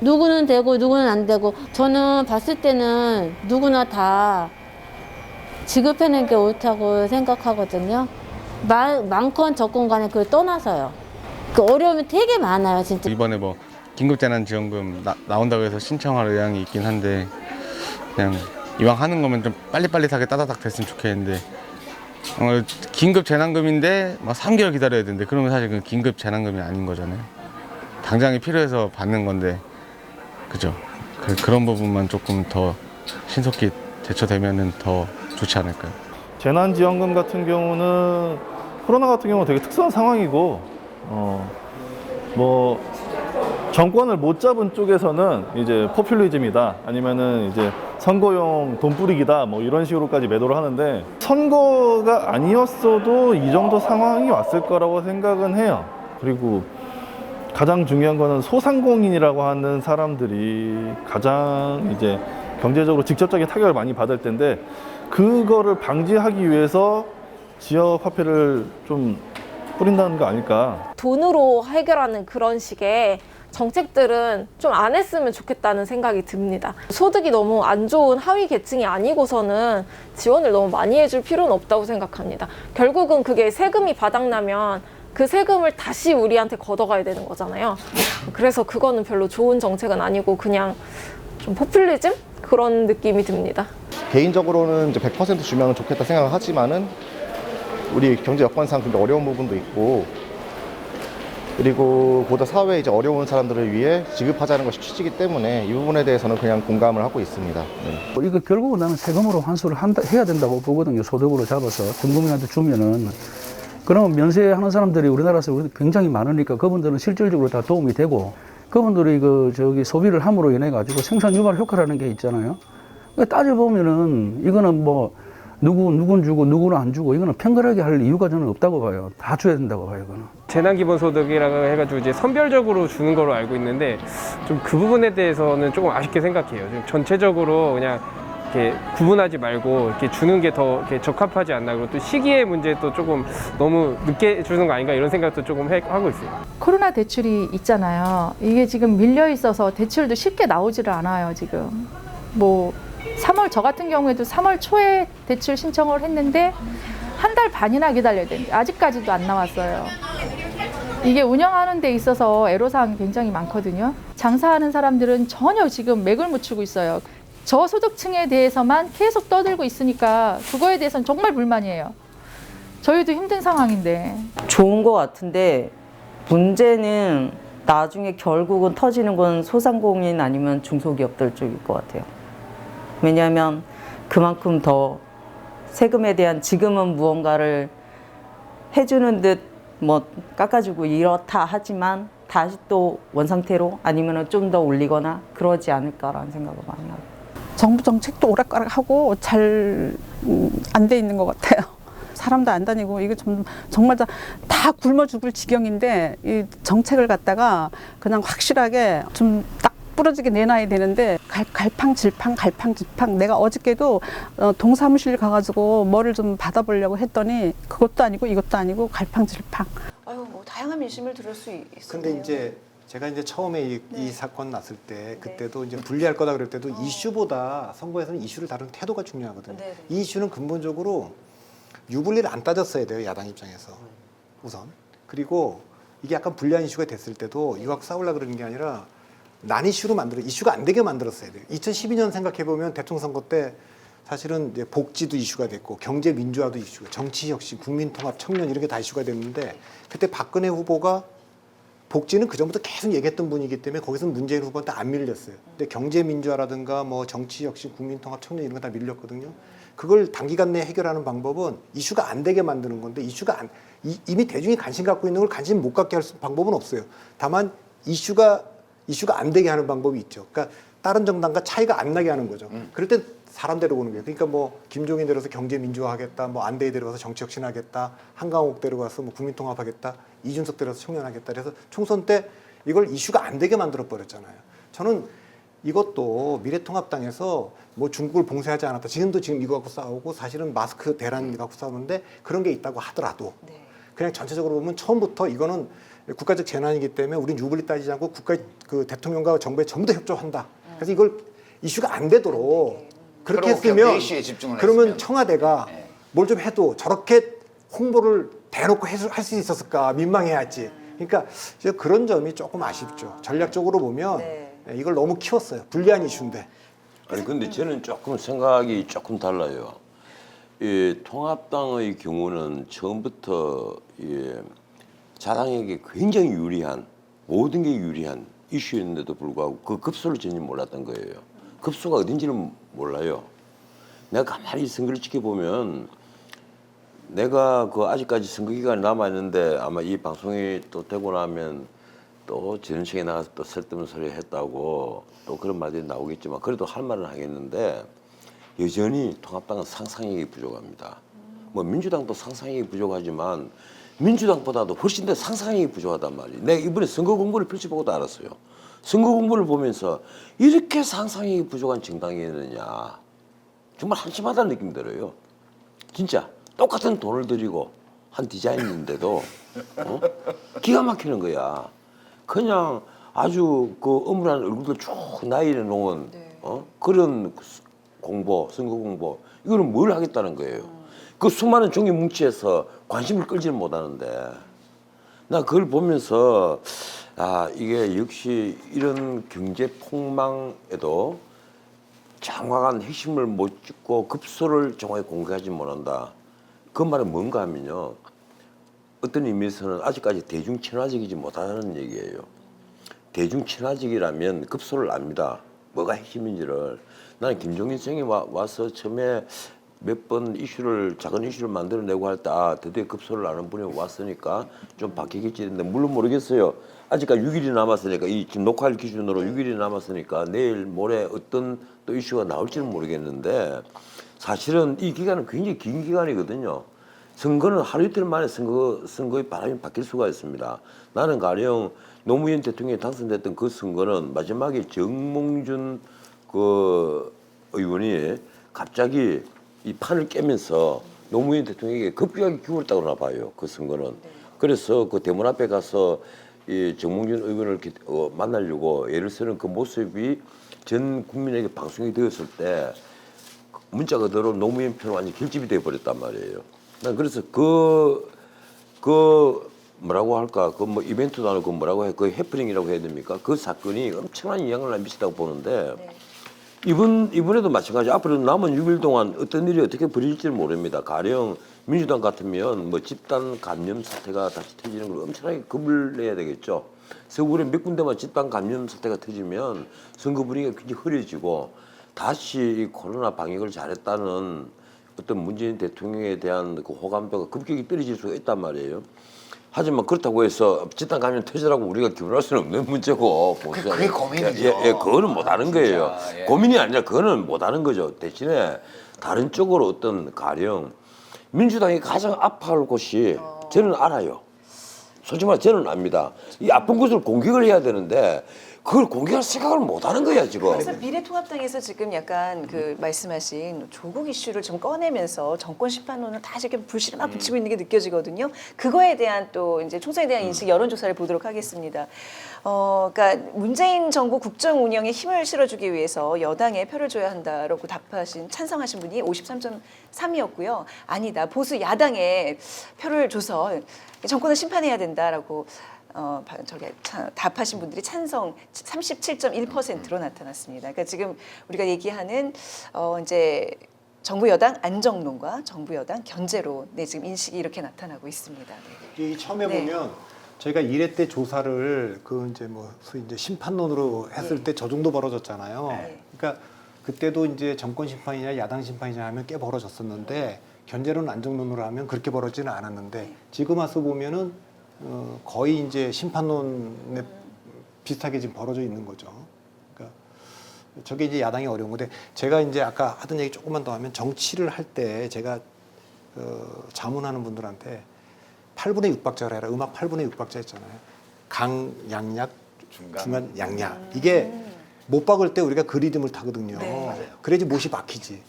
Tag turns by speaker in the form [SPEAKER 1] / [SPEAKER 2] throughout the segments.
[SPEAKER 1] 누구는 되고 누구는 안 되고, 저는 봤을 때는 누구나 다 지급해낸 게 옳다고 생각하거든요. 많건 적건 간에 그걸 떠나서요. 그 어려움이 되게 많아요, 진짜.
[SPEAKER 2] 이번에 뭐 긴급재난지원금 나온다고 해서 신청할 의향이 있긴 한데, 그냥 이왕 하는 거면 좀 빨리빨리하게 따다닥 됐으면 좋겠는데, 긴급재난금인데 막 3개월 기다려야 되는데, 그러면 사실 그 긴급재난금이 아닌 거잖아요. 당장이 필요해서 받는 건데, 그죠? 그런 부분만 조금 더 신속히 대처되면은 더 좋지 않을까요?
[SPEAKER 3] 재난지원금 같은 경우는 코로나 같은 경우는 되게 특수한 상황이고, 뭐 정권을 못 잡은 쪽에서는 이제 포퓰리즘이다, 아니면은 이제 선거용 돈 뿌리기다, 뭐 이런 식으로까지 매도를 하는데, 선거가 아니었어도 이 정도 상황이 왔을 거라고 생각은 해요. 그리고 가장 중요한 거는 소상공인이라고 하는 사람들이 가장 이제 경제적으로 직접적인 타격을 많이 받을 텐데, 그거를 방지하기 위해서 지역 화폐를 좀 뿌린다는 거 아닐까.
[SPEAKER 4] 돈으로 해결하는 그런 식의 정책들은 좀 안 했으면 좋겠다는 생각이 듭니다. 소득이 너무 안 좋은 하위 계층이 아니고서는 지원을 너무 많이 해줄 필요는 없다고 생각합니다. 결국은 그게 세금이 바닥나면 그 세금을 다시 우리한테 걷어가야 되는 거잖아요. 그래서 그거는 별로 좋은 정책은 아니고 그냥 좀 포퓰리즘? 그런 느낌이 듭니다.
[SPEAKER 5] 개인적으로는 이제 100% 주면 좋겠다 생각을 하지만은, 우리 경제 여건상 근데 어려운 부분도 있고, 그리고 보다 사회에 이제 어려운 사람들을 위해 지급하자는 것이 취지이기 때문에 이 부분에 대해서는 그냥 공감을 하고 있습니다. 네.
[SPEAKER 6] 이거 결국은 나는 세금으로 환수를 해야 된다고 보거든요. 소득으로 잡아서 전 국민한테 주면은. 그러면 면세하는 사람들이 우리나라에서 굉장히 많으니까 그분들은 실질적으로 다 도움이 되고, 그분들이 소비를 함으로 인해 가지고 생산 유발 효과라는 게 있잖아요. 따져보면은 이거는 뭐 누군 주고 누구는 안 주고, 이거는 편결하게 할 이유가 저는 없다고 봐요. 다 줘야 된다고 봐요, 이거는.
[SPEAKER 7] 재난기본소득이라고 해가지고 이제 선별적으로 주는 걸로 알고 있는데, 좀 그 부분에 대해서는 조금 아쉽게 생각해요. 좀 전체적으로 그냥 이렇게 구분하지 말고 이렇게 주는 게 더 적합하지 않나. 그리고 또 시기의 문제도 조금 너무 늦게 주는 거 아닌가, 이런 생각도 조금 하고 있어요.
[SPEAKER 8] 코로나 대출이 있잖아요. 이게 지금 밀려 있어서 대출도 쉽게 나오지를 않아요, 지금. 뭐 3월, 저 같은 경우에도 3월 초에 대출 신청을 했는데 한 달 반이나 기다려야 되는데 아직까지도 안 나왔어요. 이게 운영하는 데 있어서 애로사항이 굉장히 많거든요. 장사하는 사람들은 전혀 지금 맥을 못 추고 있어요. 저소득층에 대해서만 계속 떠들고 있으니까 그거에 대해서는 정말 불만이에요. 저희도 힘든 상황인데.
[SPEAKER 9] 좋은 것 같은데, 문제는 나중에 결국은 터지는 건 소상공인 아니면 중소기업들 쪽일 것 같아요. 왜냐하면 그만큼 더 세금에 대한, 지금은 무언가를 해주는 듯 뭐 깎아주고 이렇다 하지만 다시 또 원상태로 아니면 좀 더 올리거나 그러지 않을까라는 생각을 많이 하고.
[SPEAKER 10] 정부 정책도 오락가락하고 잘 안 돼 있는 것 같아요. 사람도 안 다니고, 이거 정말 다 굶어 죽을 지경인데, 이 정책을 갖다가 그냥 확실하게 좀 딱 부러지게 내놔야 되는데, 갈팡질팡. 내가 어저께도 동사무실 가가지고 뭐를 좀 받아보려고 했더니 그것도 아니고 이것도 아니고 갈팡질팡.
[SPEAKER 11] 아유, 뭐 다양한 민심을 들을 수 있어요.
[SPEAKER 12] 근데 이제 제가 이제 처음에 이 사건 났을 때, 그때도 이제 분리할 거다 그럴 때도 이슈보다 선거에서는 이슈를 다루는 태도가 중요하거든요. 이 이슈는 근본적으로 유불리를 안 따졌어야 돼요, 야당 입장에서 우선. 그리고 이게 약간 불리한 이슈가 됐을 때도 유학 싸우려고 그러는 게 아니라 난 이슈로 이슈가 안 되게 만들었어야 돼요. 2012년 생각해보면 대통령 선거 때 사실은 이제 복지도 이슈가 됐고, 경제 민주화도 이슈가, 정치 혁신, 국민통합, 청년 이런 게 다 이슈가 됐는데, 그때 박근혜 후보가 복지는 그전부터 계속 얘기했던 분이기 때문에 거기서는 문재인 후보한테 안 밀렸어요. 근데 경제 민주화라든가 뭐 정치 혁신, 국민통합, 청년 이런 거 다 밀렸거든요. 그걸 단기간 내에 해결하는 방법은 이슈가 안 되게 만드는 건데, 이미 대중이 관심 갖고 있는 걸 관심 못 갖게 할 방법은 없어요. 다만 이슈가 안 되게 하는 방법이 있죠. 그러니까 다른 정당과 차이가 안 나게 하는 거죠. 그럴 때 사람 데려오는 거예요. 그러니까 뭐 김종인 데려와서 경제 민주화하겠다, 뭐 안대희 데려와서 정치 혁신하겠다, 한강옥 데려가서 뭐 국민통합하겠다, 이준석 데려와서 청년하겠다. 그래서 총선 때 이걸 이슈가 안 되게 만들어 버렸잖아요. 저는 이것도 미래통합당에서 뭐 중국을 봉쇄하지 않았다. 지금 이거 갖고 싸우고, 사실은 마스크 대란 갖고 싸우는데 그런 게 있다고 하더라도 그냥 전체적으로 보면 처음부터 이거는 국가적 재난이기 때문에 우린 유불리 따지지 않고 국가 그 대통령과 정부에 전부 다 협조한다. 그래서 이걸 이슈가 안 되도록 그렇게 했으면 그러면 청와대가 뭘 좀 해도 저렇게 홍보를 대놓고 할 수 있었을까 민망해야지. 그러니까 그런 점이 조금 아쉽죠. 전략적으로 보면 이걸 너무 키웠어요. 불리한 이슈인데.
[SPEAKER 13] 아니 근데 저는 조금 생각이 조금 달라요. 이 통합당의 경우는 처음부터 자당에게 굉장히 유리한 모든 게 유리한 이슈였는데도 불구하고 그 급소를 전혀 몰랐던 거예요. 급소가 어딘지는 몰라요. 내가 가만히 선거를 지켜보면 내가 그 아직까지 선거 기간이 남아 있는데 아마 이 방송이 또 되고 나면 또 전시에 나가서 또 쓸데없는 소리 했다고 또 그런 말들이 나오겠지만 그래도 할 말은 하겠는데 여전히 통합당은 상상력이 부족합니다. 뭐 민주당도 상상력이 부족하지만 민주당보다도 훨씬 더 상상력이 부족하단 말이에요. 내가 이번에 선거 공부를 펼쳐보고도 알았어요. 선거 공부를 보면서 이렇게 상상력이 부족한 정당이 있느냐. 정말 한심하다는 느낌이 들어요. 진짜 똑같은 돈을 들이고 한 디자인인데도 기가 막히는 거야. 그냥 아주 그 어물한 얼굴들 쭉 나이를 놓은 그런 공보, 선거 공보 이거는 뭘 하겠다는 거예요. 그 수많은 종이 뭉치에서 관심을 끌지는 못하는데 나 그걸 보면서 아 이게 역시 이런 경제 폭망에도 정확한 핵심을 못 짚고 급소를 정확히 공개하지 못한다. 그 말은 뭔가 하면요. 어떤 의미에서는 아직까지 대중 친화적이지 못하다는 얘기예요. 대중 친화적이라면 급소를 압니다. 뭐가 핵심인지를. 나는 김종인 선생이 와서 처음에 몇 번 이슈를 작은 이슈를 만들어내고 할 때 아, 드디어 급소를 아는 분이 왔으니까 좀 바뀌겠지 했는데 물론 모르겠어요. 아직까지 6일이 남았으니까 이 지금 녹화일 기준으로 6일이 남았으니까 내일 모레 어떤 또 이슈가 나올지는 모르겠는데 사실은 이 기간은 굉장히 긴 기간이거든요. 선거는 하루 이틀 만에 선거의 바람이 바뀔 수가 있습니다. 나는 가령 노무현 대통령이 당선됐던 그 선거는 마지막에 정몽준 그 의원이 갑자기 이 판을 깨면서 노무현 대통령에게 급격하게 기울었다고 봐요. 그 선거는. 그래서 그 대문 앞에 가서 이 정몽준 의원을 만나려고 애를 쓰는 그 모습이 전 국민에게 방송이 되었을 때 문자 그대로 노무현 표는 완전 결집이 되어버렸단 말이에요. 난 그래서 그 뭐라고 할까 그 뭐 이벤트도 아니고 뭐라고 해 그 해프닝이라고 해야 됩니까? 그 사건이 엄청난 영향을 미치다고 보는데 이번에도 마찬가지. 앞으로 남은 6일 동안 어떤 일이 어떻게 벌어질지 모릅니다. 가령 민주당 같으면 뭐 집단 감염 사태가 다시 터지는 걸 엄청나게 겁을 내야 되겠죠. 서울에 몇 군데만 집단 감염 사태가 터지면 선거 분위기가 굉장히 흐려지고 다시 이 코로나 방역을 잘했다는 어떤 문재인 대통령에 대한 그 호감도가 급격히 떨어질 수가 있단 말이에요. 하지만 그렇다고 해서 집단 감염 터지라고 우리가 기분할 수는 없는 문제고
[SPEAKER 14] 그게 고민이죠.
[SPEAKER 13] 예, 그거는 못하는 거예요.
[SPEAKER 14] 예.
[SPEAKER 13] 고민이 아니라 그거는 못하는 거죠. 대신에 다른 쪽으로 어떤 가령 민주당이 가장 아파할 곳이 저는 알아요. 솔직히 말해 저는 압니다. 이 아픈 곳을 공격을 해야 되는데 그걸 공개할 생각을 못 하는 거야, 지금.
[SPEAKER 11] 그래서 미래통합당에서 지금 약간 그 말씀하신 조국 이슈를 좀 꺼내면서 정권 심판론을 다 지금 불씨를 막 붙이고 있는 게 느껴지거든요. 그거에 대한 또 이제 총선에 대한 인식 여론조사를 보도록 하겠습니다. 그러니까 문재인 정부 국정 운영에 힘을 실어주기 위해서 여당에 표를 줘야 한다라고 찬성하신 분이 53.3이었고요. 아니다, 보수 야당에 표를 줘서 정권을 심판해야 된다라고 답하신 분들이 찬성 37.1%로 나타났습니다. 그러니까 지금 우리가 얘기하는 이제 정부 여당 안정론과 정부 여당 견제론, 지금 인식이 이렇게 나타나고 있습니다.
[SPEAKER 12] 이 처음에 보면 저희가 1회 때 조사를 그 이제 뭐 소위 이제 심판론으로 했을 때 저 정도 벌어졌잖아요. 그러니까 그때도 이제 정권 심판이냐 야당 심판이냐 하면 꽤 벌어졌었는데 견제론 안정론으로 하면 그렇게 벌어지는 않았는데 지금 와서 보면은 거의 이제 심판론에 비슷하게 지금 벌어져 있는 거죠. 그러니까 저게 이제 야당이 어려운 건데 제가 이제 아까 하던 얘기 조금만 더 하면 정치를 할 때 제가 자문하는 분들한테 8분의 6박자를 해라. 음악 8분의 6박자 했잖아요. 강, 양약, 중간 양약. 이게 못 박을 때 우리가 그 리듬을 타거든요. 그래야지 못이 박히지.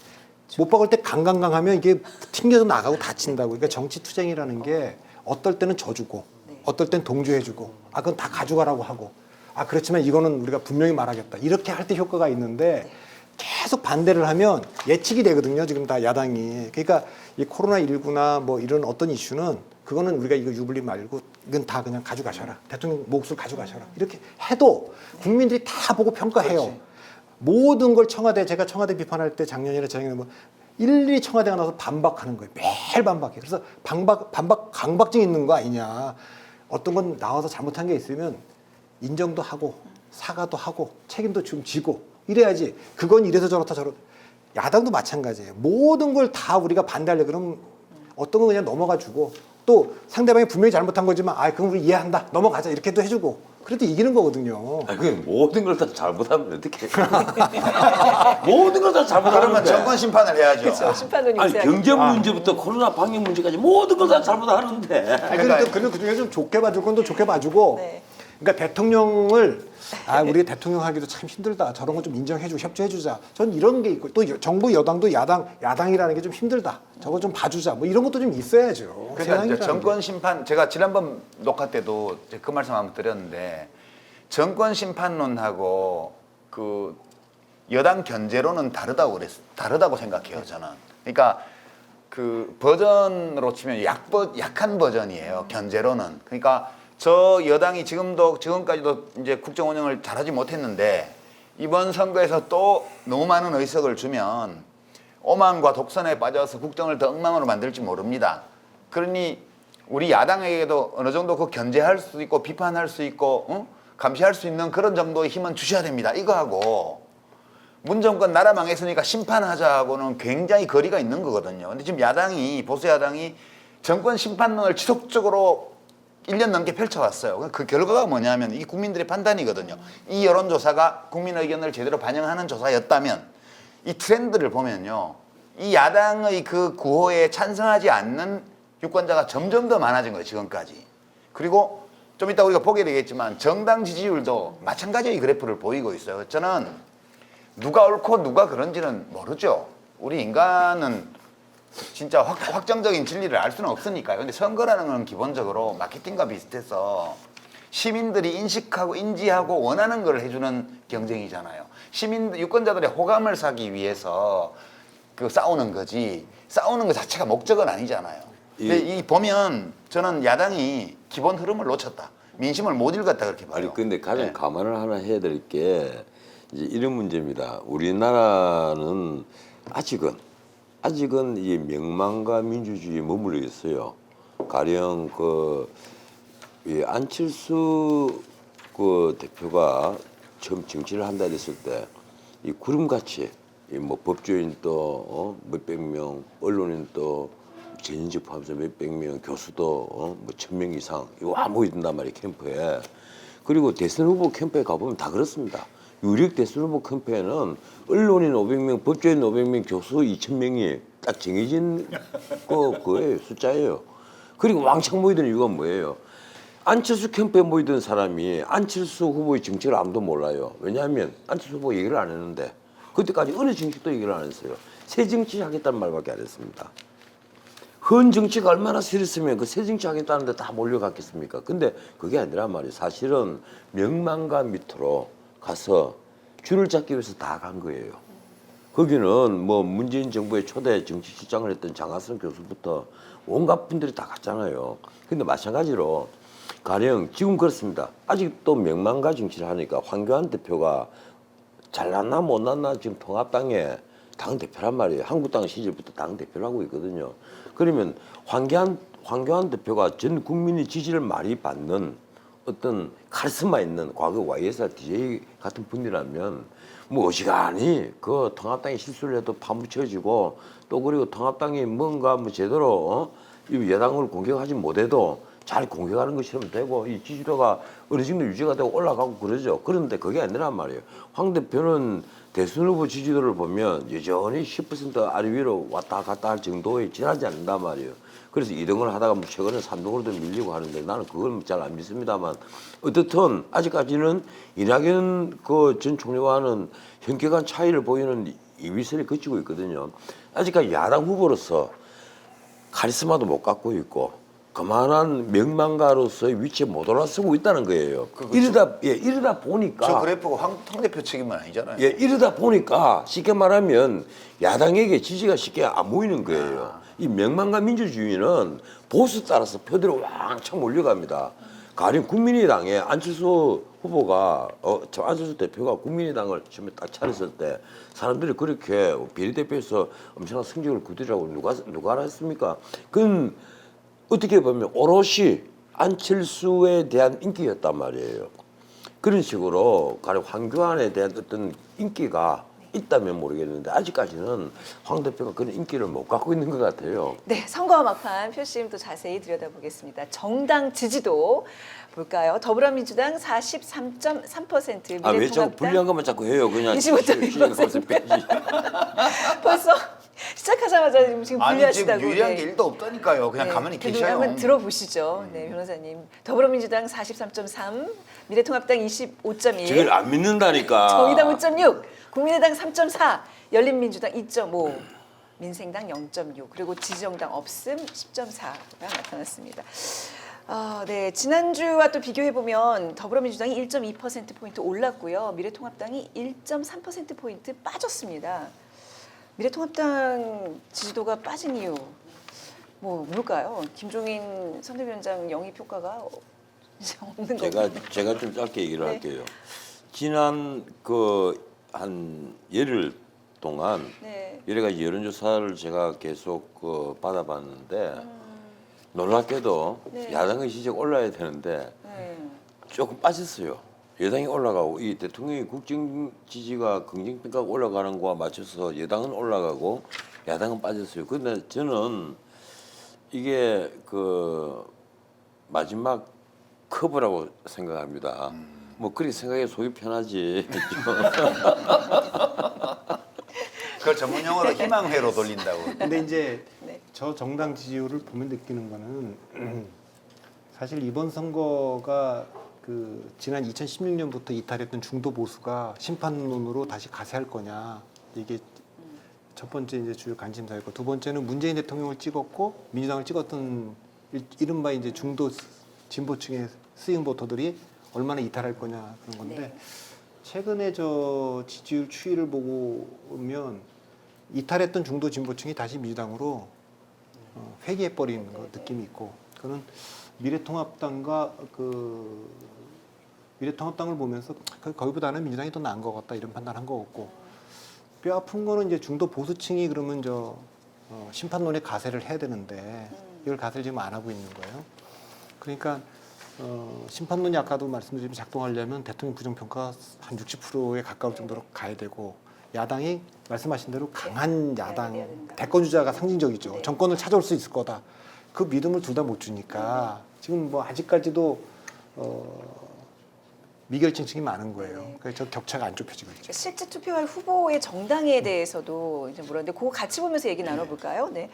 [SPEAKER 12] 못 박을 때 강강강 하면 이게 튕겨서 나가고 다친다고. 그러니까 정치 투쟁이라는 게 어떨 때는 져주고 어떨 땐 동조해주고 아 그건 다 가져가라고 하고 아 그렇지만 이거는 우리가 분명히 말하겠다 이렇게 할 때 효과가 있는데 계속 반대를 하면 예측이 되거든요. 지금 다 야당이. 그러니까 이 코로나19나 뭐 이런 어떤 이슈는 그거는 우리가 이거 유불리 말고 이건 다 그냥 가져가셔라. 대통령 몫을 가져가셔라. 이렇게 해도 국민들이 다 보고 평가해요. 그렇지. 모든 걸 청와대 제가 청와대 비판할 때 작년이나 작년에 뭐 일일이 청와대가 나와서 반박하는 거예요. 매일 반박해. 그래서 반박 강박증 있는 거 아니냐. 어떤 건 나와서 잘못한 게 있으면 인정도 하고 사과도 하고 책임도 좀 지고 이래야지. 그건 이래서 저렇다 저렇다. 야당도 마찬가지예요. 모든 걸 다 우리가 반대하려 그러면 어떤 건 그냥 넘어가주고 또 상대방이 분명히 잘못한 거지만 아 그럼 우리 이해한다 넘어가자 이렇게도 해주고 그래도 이기는 거거든요.
[SPEAKER 13] 아 그게 모든 걸 다 잘못하면 어떡해. 모든 걸 다 잘못하면
[SPEAKER 14] 그러면 정권 심판을 해야죠.
[SPEAKER 11] 그렇죠. 심판론이
[SPEAKER 13] 아니
[SPEAKER 11] 있어야겠죠.
[SPEAKER 13] 경제 문제부터 코로나 방역 문제까지 모든 걸 다 잘못하는데.
[SPEAKER 12] 아니 근데 그중에 좀 좋게 봐줄 건 또 좋게 봐주고.
[SPEAKER 11] 네.
[SPEAKER 12] 그러니까 대통령을 우리 대통령 하기도 참 힘들다. 저런 거 좀 인정해주고 협조해주자. 전 이런 게 있고 또 정부 여당도 야당이라는 게 좀 힘들다. 저거 좀 봐주자. 뭐 이런 것도 좀 있어야죠.
[SPEAKER 14] 그러니까 정권 심판 제가 지난번 녹화 때도 그 말씀 한번 드렸는데 정권 심판론하고 그 여당 견제론은 다르다고 생각해요. 저는. 그러니까 그 버전으로 치면 약한 버전이에요. 견제론은. 그러니까 저 여당이 지금까지도 이제 국정 운영을 잘하지 못했는데 이번 선거에서 또 너무 많은 의석을 주면 오만과 독선에 빠져서 국정을 더 엉망으로 만들지 모릅니다. 그러니 우리 야당에게도 어느 정도 그 견제할 수 있고 비판할 수 있고 감시할 수 있는 그런 정도의 힘은 주셔야 됩니다. 이거하고 문정권 나라 망했으니까 심판하자고는 굉장히 거리가 있는 거거든요. 근데 지금 보수 야당이 정권 심판론을 지속적으로 1년 넘게 펼쳐왔어요. 그 결과가 뭐냐면 이 국민들의 판단이거든요. 이 여론조사가 국민 의견을 제대로 반영하는 조사였다면 이 트렌드를 보면요. 이 야당의 그 구호에 찬성하지 않는 유권자가 점점 더 많아진 거예요. 지금까지. 그리고 좀 이따 우리가 보게 되겠지만 정당 지지율도 마찬가지의 그래프를 보이고 있어요. 저는 누가 옳고 누가 그런지는 모르죠. 우리 인간은 진짜 확정적인 진리를 알 수는 없으니까요. 근데 선거라는 건 기본적으로 마케팅과 비슷해서 시민들이 인식하고 인지하고 원하는 걸 해주는 경쟁이잖아요. 유권자들의 호감을 사기 위해서 그 싸우는 거지 싸우는 것 자체가 목적은 아니잖아요. 근데 보면 저는 야당이 기본 흐름을 놓쳤다. 민심을 못 읽었다 그렇게 봐요.
[SPEAKER 13] 아니 근데 가장 감안을 하나 해야 될 게 이제 이런 문제입니다. 우리나라는 아직은 이 명망과 민주주의에 머물러 있어요. 가령 이 안철수 그 대표가 처음 정치를 한다 했을 때 이 구름같이 뭐 법조인 또 몇백 명, 언론인 또 전인지 포함해서 몇백 명, 교수도 뭐 1000명 이상 와 모이든단 말이에요 캠프에. 그리고 대선 후보 캠프에 가보면 다 그렇습니다. 유력 대선 후보 캠프에는 언론인 500명, 법조인 500명, 교수 2000명이 딱 정해진 그거예요. 숫자예요. 그리고 왕창 모이던 이유가 뭐예요? 안철수 캠프에 모이던 사람이 안철수 후보의 정책을 아무도 몰라요. 왜냐하면 안철수 후보 얘기를 안 했는데 그때까지 어느 정책도 얘기를 안 했어요. 새 정치 하겠다는 말밖에 안 했습니다. 헌 정치가 얼마나 싫었으면 그 새 정치 하겠다는데 다 몰려갔겠습니까? 근데 그게 아니란 말이에요. 사실은 명망과 밑으로 가서 줄을 잡기 위해서 다 간 거예요. 거기는 뭐 문재인 정부의 초대 정치실장을 했던 장하성 교수부터 온갖 분들이 다 갔잖아요. 근데 마찬가지로 가령 지금 그렇습니다. 아직도 명망과 정치를 하니까 황교안 대표가 잘났나 못났나 지금 통합당의 당대표란 말이에요. 한국당 시절부터 당대표를 하고 있거든요. 그러면 황교안 대표가 전 국민의 지지를 많이 받는 어떤 카리스마 있는 과거 YSR DJ 같은 분이라면 뭐 어지간히 그 통합당이 실수를 해도 파묻혀지고 또 그리고 통합당이 뭔가 뭐 제대로 이 여당을 공격하지 못해도 잘 공격하는 것처럼 되고 이 지지도가 어느 정도 유지가 되고 올라가고 그러죠. 그런데 그게 아니란 말이에요. 황 대표는 대선 후보 지지도를 보면 여전히 10% 아래 위로 왔다 갔다 할 정도에 지나지 않는단 말이에요. 그래서 2등을 하다가 뭐 최근에 3등으로도 밀리고 하는데 나는 그걸 잘 안 믿습니다만 어떻든 아직까지는 이낙연 그 전 총리와는 현격한 차이를 보이는 이 위선이 그치고 있거든요. 아직까지 야당 후보로서 카리스마도 못 갖고 있고 그만한 명망가로서의 위치에 못 올라서고 있다는 거예요. 이러다 보니까
[SPEAKER 14] 저 그래프가 황 대표 책임은 아니잖아요.
[SPEAKER 13] 예, 이러다 보니까 쉽게 말하면 야당에게 지지가 쉽게 안 보이는 거예요. 이 명망과 민주주의는 보수 따라서 표들이 왕창 몰려갑니다. 가령 국민의당에 안철수 후보가 안철수 대표가 국민의당을 처음에 딱 차렸을 때 사람들이 그렇게 비례대표에서 엄청난 성적을 거두라고 누가 알았습니까? 그건 어떻게 보면 오롯이 안철수에 대한 인기였단 말이에요. 그런 식으로 가령 황교안에 대한 어떤 인기가 있다면 모르겠는데 아직까지는 황 대표가 그런 인기를 못 갖고 있는 것 같아요.
[SPEAKER 11] 네, 선거와 막판 표심 또 자세히 들여다보겠습니다. 정당 지지도 볼까요? 더불어민주당 43.3%,
[SPEAKER 13] 아, 왜 자꾸 불리한 것만 자꾸 해요? 그냥
[SPEAKER 11] 25.1%. 벌써 시작하자마자 지금
[SPEAKER 14] 아니
[SPEAKER 11] 불리하시다고.
[SPEAKER 14] 지금 유리한 게 1도 없다니까요. 그냥 가만히 계셔요.
[SPEAKER 11] 한번 들어보시죠. 네, 변호사님. 더불어민주당 43.3, 미래통합당 25.1.
[SPEAKER 13] 저걸 안 믿는다니까.
[SPEAKER 11] 정의당 5.6, 국민의당 3.4, 열린민주당 2.5, 민생당 0.6, 그리고 지지정당 없음 10.4가 나타났습니다. 네, 지난주와 또 비교해보면 더불어민주당이 1.2%포인트 올랐고요. 미래통합당이 1.3%포인트 빠졌습니다. 미래통합당 지지도가 빠진 이유 뭘까요? 김종인 선대위원장 영입 효과가 없는 건가요?
[SPEAKER 13] 제가 좀 짧게 얘기를
[SPEAKER 11] 네.
[SPEAKER 13] 할게요. 지난 한 열흘 동안
[SPEAKER 11] 네.
[SPEAKER 13] 여러 가지 여론조사를 제가 계속 받아봤는데 놀랍게도
[SPEAKER 11] 네.
[SPEAKER 13] 야당의 지지가 올라야 되는데 조금 빠졌어요. 여당이 올라가고 이 대통령의 국정 지지가 긍정평가가 올라가는 거와 맞춰서 여당은 올라가고 야당은 빠졌어요. 그런데 저는 이게 마지막 커브라고 생각합니다. 뭐 그렇게 생각해 속이 편하지.
[SPEAKER 14] 그걸 전문 용어로 희망회로 돌린다고.
[SPEAKER 12] 근데 이제
[SPEAKER 11] 네.
[SPEAKER 12] 저 정당 지지율을 보면 느끼는 거는 사실 이번 선거가 지난 2016년부터 이탈했던 중도 보수가 심판론으로 다시 가세할 거냐, 이게 첫 번째 이제 주요 관심사였고, 두 번째는 문재인 대통령을 찍었고 민주당을 찍었던 이른바 이제 중도 진보층의 스윙 보터들이 얼마나 이탈할 거냐 그런 건데,
[SPEAKER 11] 네.
[SPEAKER 12] 최근에 저 지지율 추이를 보고 보면 이탈했던 중도 진보층이 다시 민주당으로 회귀해 버리는 느낌이 있고, 그거는 미래통합당과 미래통합당을 보면서 거기보다는 민주당이 더 나은 것 같다 이런 판단한 것 같고, 뼈 아픈 거는 이제 중도 보수층이 그러면 심판론에 가세를 해야 되는데 이걸 가세를 지금 안 하고 있는 거예요. 그러니까 심판론이 아까도 말씀드린 작동하려면 대통령 부정평가 한 60%에 가까울 정도로 가야 되고, 야당이 말씀하신 대로 강한 야당 대권 주자가 상징적이죠. 정권을 찾아올 수 있을 거다. 그 믿음을 둘 다 못 주니까 지금 뭐 아직까지도 미결층층이 많은 거예요. 그래서 저 격차가 안 좁혀지고 있죠.
[SPEAKER 11] 실제 투표할 후보의 정당에 대해서도 이제 물었는데 그거 같이 보면서 얘기 나눠볼까요? 네.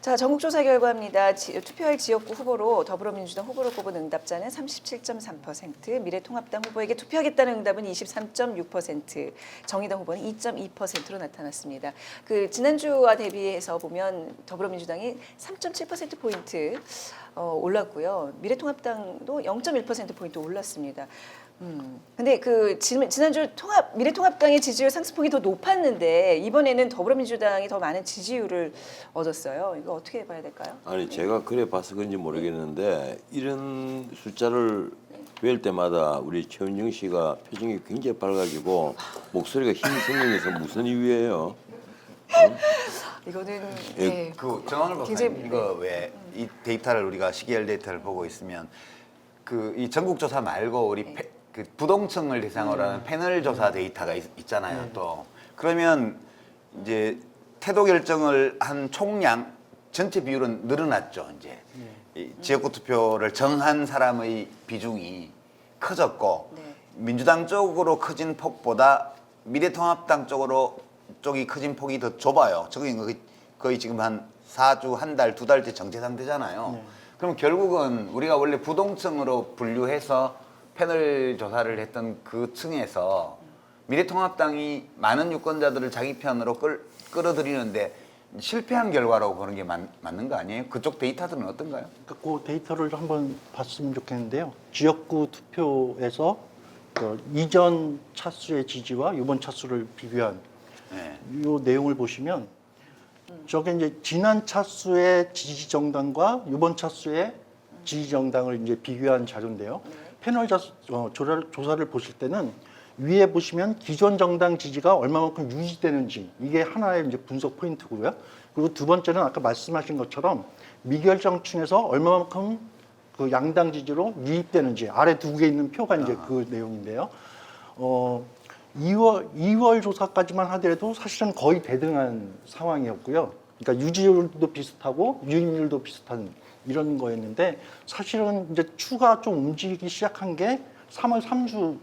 [SPEAKER 11] 자, 전국조사 결과입니다. 투표할 지역구 후보로 더불어민주당 후보를 꼽은 응답자는 37.3%, 미래통합당 후보에게 투표하겠다는 응답은 23.6%, 정의당 후보는 2.2%로 나타났습니다. 지난주와 대비해서 보면 더불어민주당이 3.7%포인트 올랐고요. 미래통합당도 0.1%포인트 올랐습니다. 근데 지난주 미래통합당의 지지율 상승폭이 더 높았는데 이번에는 더불어민주당이 더 많은 지지율을 얻었어요. 이거 어떻게 봐야 될까요?
[SPEAKER 13] 아니 제가 그래 봐서 그런지 모르겠는데 이런 숫자를 뵐 때마다 우리 최은정 씨가 표정이 굉장히 밝아지고 목소리가 힘이 생기면서 무슨 이유예요?
[SPEAKER 11] 이거는
[SPEAKER 13] 예,
[SPEAKER 14] 정황을 박사님, 이거 왜 이 데이터를 우리가 시계열 데이터를 보고 있으면 이 전국조사 말고 우리 부동층을 대상으로 하는 패널 조사 데이터가 있잖아요. 또 그러면 이제 태도 결정을 한 총량 전체 비율은 늘어났죠. 이제 이 지역구 투표를 정한 사람의 비중이 커졌고, 민주당 쪽으로 커진 폭보다 미래통합당 쪽이 커진 폭이 더 좁아요. 저기 거의 지금 한 4주, 한 달, 2달째 정체 상태잖아요. 그럼 결국은 우리가 원래 부동층으로 분류해서 패널 조사를 했던 그 층에서 미래통합당이 많은 유권자들을 자기 편으로 끌어들이는데 실패한 결과라고 보는 게 맞는 거 아니에요? 그쪽 데이터들은 어떤가요?
[SPEAKER 15] 그 데이터를 한번 봤으면 좋겠는데요. 지역구 투표에서 그 이전 차수의 지지와 이번 차수를 비교한 이 내용을 보시면 저게 이제 지난 차수의 지지 정당과 이번 차수의 지지 정당을 이제 비교한 자료인데요. 패널 조사를 보실 때는 위에 보시면 기존 정당 지지가 얼마만큼 유지되는지 이게 하나의 이제 분석 포인트고요. 그리고 두 번째는 아까 말씀하신 것처럼 미결정층에서 얼마만큼 그 양당 지지로 유입되는지 아래 두 개 있는 표가 이제 그 내용인데요. 2월 조사까지만 하더라도 사실은 거의 대등한 상황이었고요. 그러니까 유지율도 비슷하고 유입률도 비슷한 이런 거였는데 사실은 이제 추가 좀 움직이기 시작한 게 3월 3주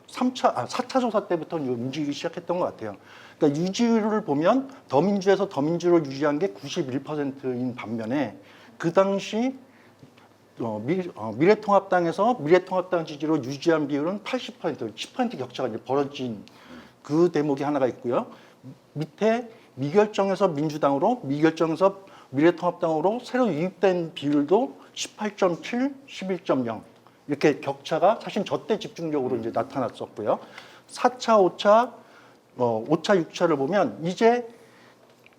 [SPEAKER 15] 4차 조사 때부터 움직이기 시작했던 것 같아요. 그러니까 유지율을 보면 더민주에서 더민주를 유지한 게 91%인 반면에 그 당시 미래통합당에서 미래통합당 지지로 유지한 비율은 80%, 10% 격차가 이제 벌어진 그 대목이 하나가 있고요. 밑에 미결정에서 민주당으로, 미결정에서 미래통합당으로 새로 유입된 비율도 18.7, 11.0 이렇게 격차가 사실 저때 집중적으로 이제 나타났었고요. 4차, 5차, 5차, 6차를 보면 이제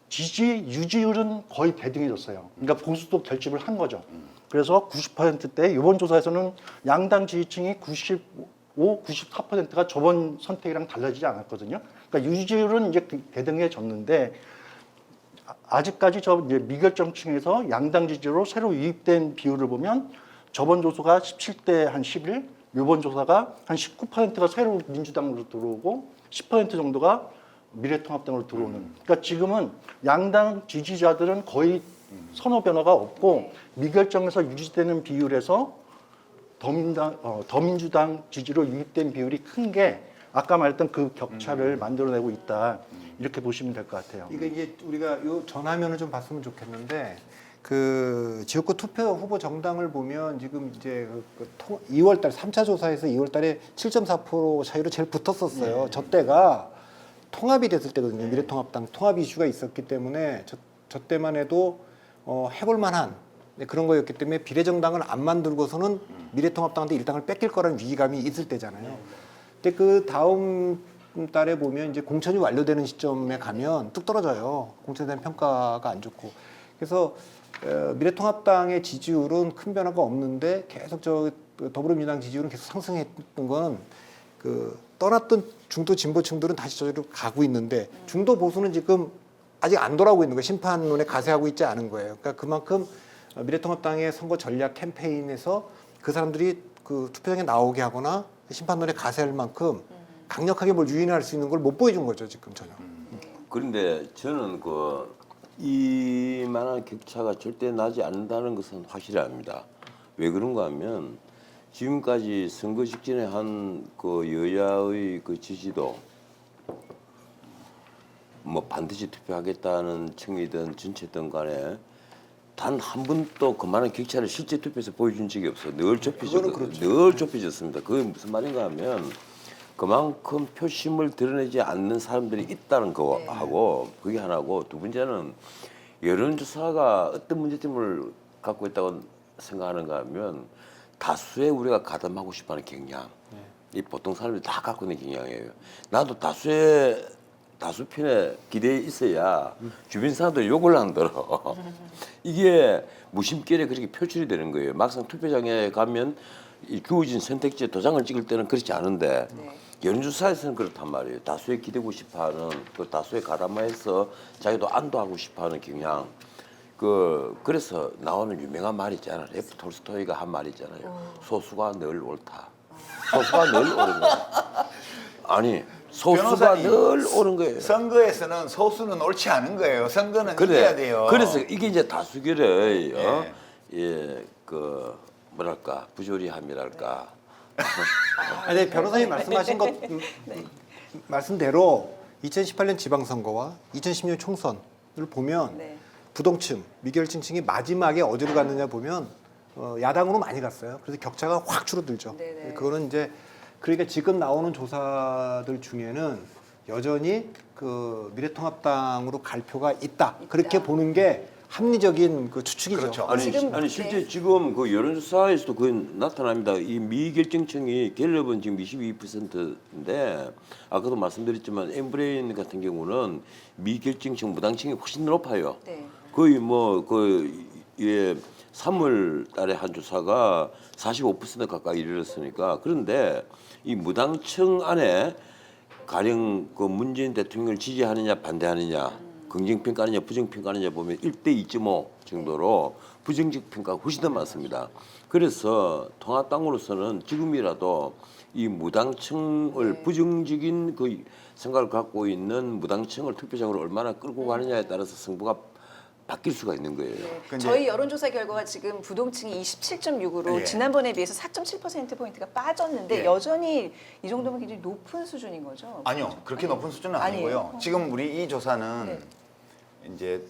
[SPEAKER 15] 지지 유지율은 거의 대등해졌어요. 그러니까 보수도 결집을 한 거죠. 그래서 90%대 이번 조사에서는 양당 지지층이 95, 94%가 저번 선택이랑 달라지지 않았거든요. 그러니까 유지율은 이제 대등해졌는데 아직까지 이제 미결정층에서 양당 지지로 새로 유입된 비율을 보면 저번 조사가 17대 한 11, 이번 조사가 한 19%가 새로 민주당으로 들어오고 10% 정도가 미래통합당으로 들어오는. 그러니까 지금은 양당 지지자들은 거의 선호 변화가 없고 미결정에서 유지되는 비율에서 더민주당 지지로 유입된 비율이 큰 게 아까 말했던 그 격차를 만들어내고 있다. 이렇게 보시면 될 것 같아요.
[SPEAKER 12] 이게 우리가 요 전화면을 좀 봤으면 좋겠는데 그 지역구 투표 후보 정당을 보면 지금 이제 2월달 3차 조사에서 2월달에 7.4% 차이로 제일 붙었었어요. 저 때가 통합이 됐을 때거든요. 미래통합당 통합 이슈가 있었기 때문에 저 때만 해도 해볼 만한 그런 거였기 때문에 비례정당을 안 만들고서는 미래통합당한테 일당을 뺏길 거라는 위기감이 있을 때잖아요. 근데 그 다음 달에 보면 이제 공천이 완료되는 시점에 가면 뚝 떨어져요. 공천에 대한 평가가 안 좋고. 그래서 미래통합당의 지지율은 큰 변화가 없는데 계속 더불어민주당 지지율은 계속 상승했던 건 그 떠났던 중도 진보층들은 다시 저기로 가고 있는데 중도 보수는 지금 아직 안 돌아오고 있는 거예요. 심판론에 가세하고 있지 않은 거예요. 그러니까 그만큼 미래통합당의 선거 전략 캠페인에서 그 사람들이 그 투표장에 나오게 하거나 심판론에 가세할 만큼 강력하게 뭘 유인할 수 있는 걸 못 보여준 거죠, 지금 전혀.
[SPEAKER 13] 그런데 저는 이만한 격차가 절대 나지 않는다는 것은 확실합니다. 왜 그런가 하면 지금까지 선거 직전에 한 그 여야의 그 지지도 뭐 반드시 투표하겠다는 층이든 전체든 간에 단 한 번도 그만한 격차를 실제 투표에서 보여준 적이 없어요. 늘 좁혀졌거든요. 늘 좁혀졌습니다. 그게 무슨 말인가 하면 그만큼 표심을 드러내지 않는 사람들이 있다는 거하고 그게 하나고 두 번째는 여론조사가 어떤 문제점을 갖고 있다고 생각하는가 하면 다수의 우리가 가담하고 싶어하는 경향 이 보통 사람들이 다 갖고 있는 경향이에요. 나도 다수편에 기대에 있어야 주변 사람들이 욕을 안 들어. 이게 무심결에 그렇게 표출이 되는 거예요. 막상 투표장에 가면 이 주어진 선택지에 도장을 찍을 때는 그렇지 않은데 여론조사에서는 그렇단 말이에요. 다수에 기대고 싶어하는 그 다수에 가담해서 자기도 안도하고 싶어하는 경향. 그래서 나오는 유명한 말이 있잖아요. 레프 톨스토이가 한 말이 있잖아요. 소수가 늘 옳다. 소수가 늘 옳은 거야. 아니 소수가 늘 옳은 거예요.
[SPEAKER 14] 선거에서는 소수는 옳지 않은 거예요. 선거는 이겨야 돼요.
[SPEAKER 13] 그래서 이게 이제 다수결의 그 뭐랄까 부조리함이랄까.
[SPEAKER 12] 아니 변호사님 말씀하신 것 말씀대로 2018년 지방선거와 2010년 총선을 보면 부동층, 미결층층이 마지막에 어디로 갔느냐 보면 야당으로 많이 갔어요. 그래서 격차가 확 줄어들죠. 그거는 이제 그러니까 지금 나오는 조사들 중에는 여전히 그 미래통합당으로 갈 표가 있다. 그렇게 보는 게 합리적인 그 추측이죠.
[SPEAKER 14] 그렇죠.
[SPEAKER 13] 아니 실제 지금 그 여론조사에서도 그 나타납니다. 이 미결정층이 갤럽은 지금 22%인데 아까도 말씀드렸지만 엠브레인 같은 경우는 미결정층 무당층이 훨씬 높아요.
[SPEAKER 11] 네.
[SPEAKER 13] 거의 예 3월 달에 한 조사가 45% 가까이 이르렀으니까. 그런데 이 무당층 안에 가령 그 문재인 대통령을 지지하느냐 반대하느냐 긍정평가하느냐 부정평가하느냐 보면 1대 2.5 정도로 부정적 평가가 훨씬 더 많습니다. 그래서 통합당으로서는 지금이라도 이 무당층을 부정적인 그 생각을 갖고 있는 무당층을 투표장으로 얼마나 끌고 가느냐에 따라서 승부가 바뀔 수가 있는 거예요.
[SPEAKER 11] 저희 여론조사 결과가 지금 부동층이 27.6으로
[SPEAKER 13] 예.
[SPEAKER 11] 지난번에 비해서 4.7%포인트가 빠졌는데
[SPEAKER 14] 예.
[SPEAKER 11] 여전히 이 정도면 굉장히 높은 수준인 거죠?
[SPEAKER 14] 아니요, 그렇게 높은 수준은
[SPEAKER 11] 아니에요.
[SPEAKER 14] 아니고요. 지금 우리 이 조사는 이제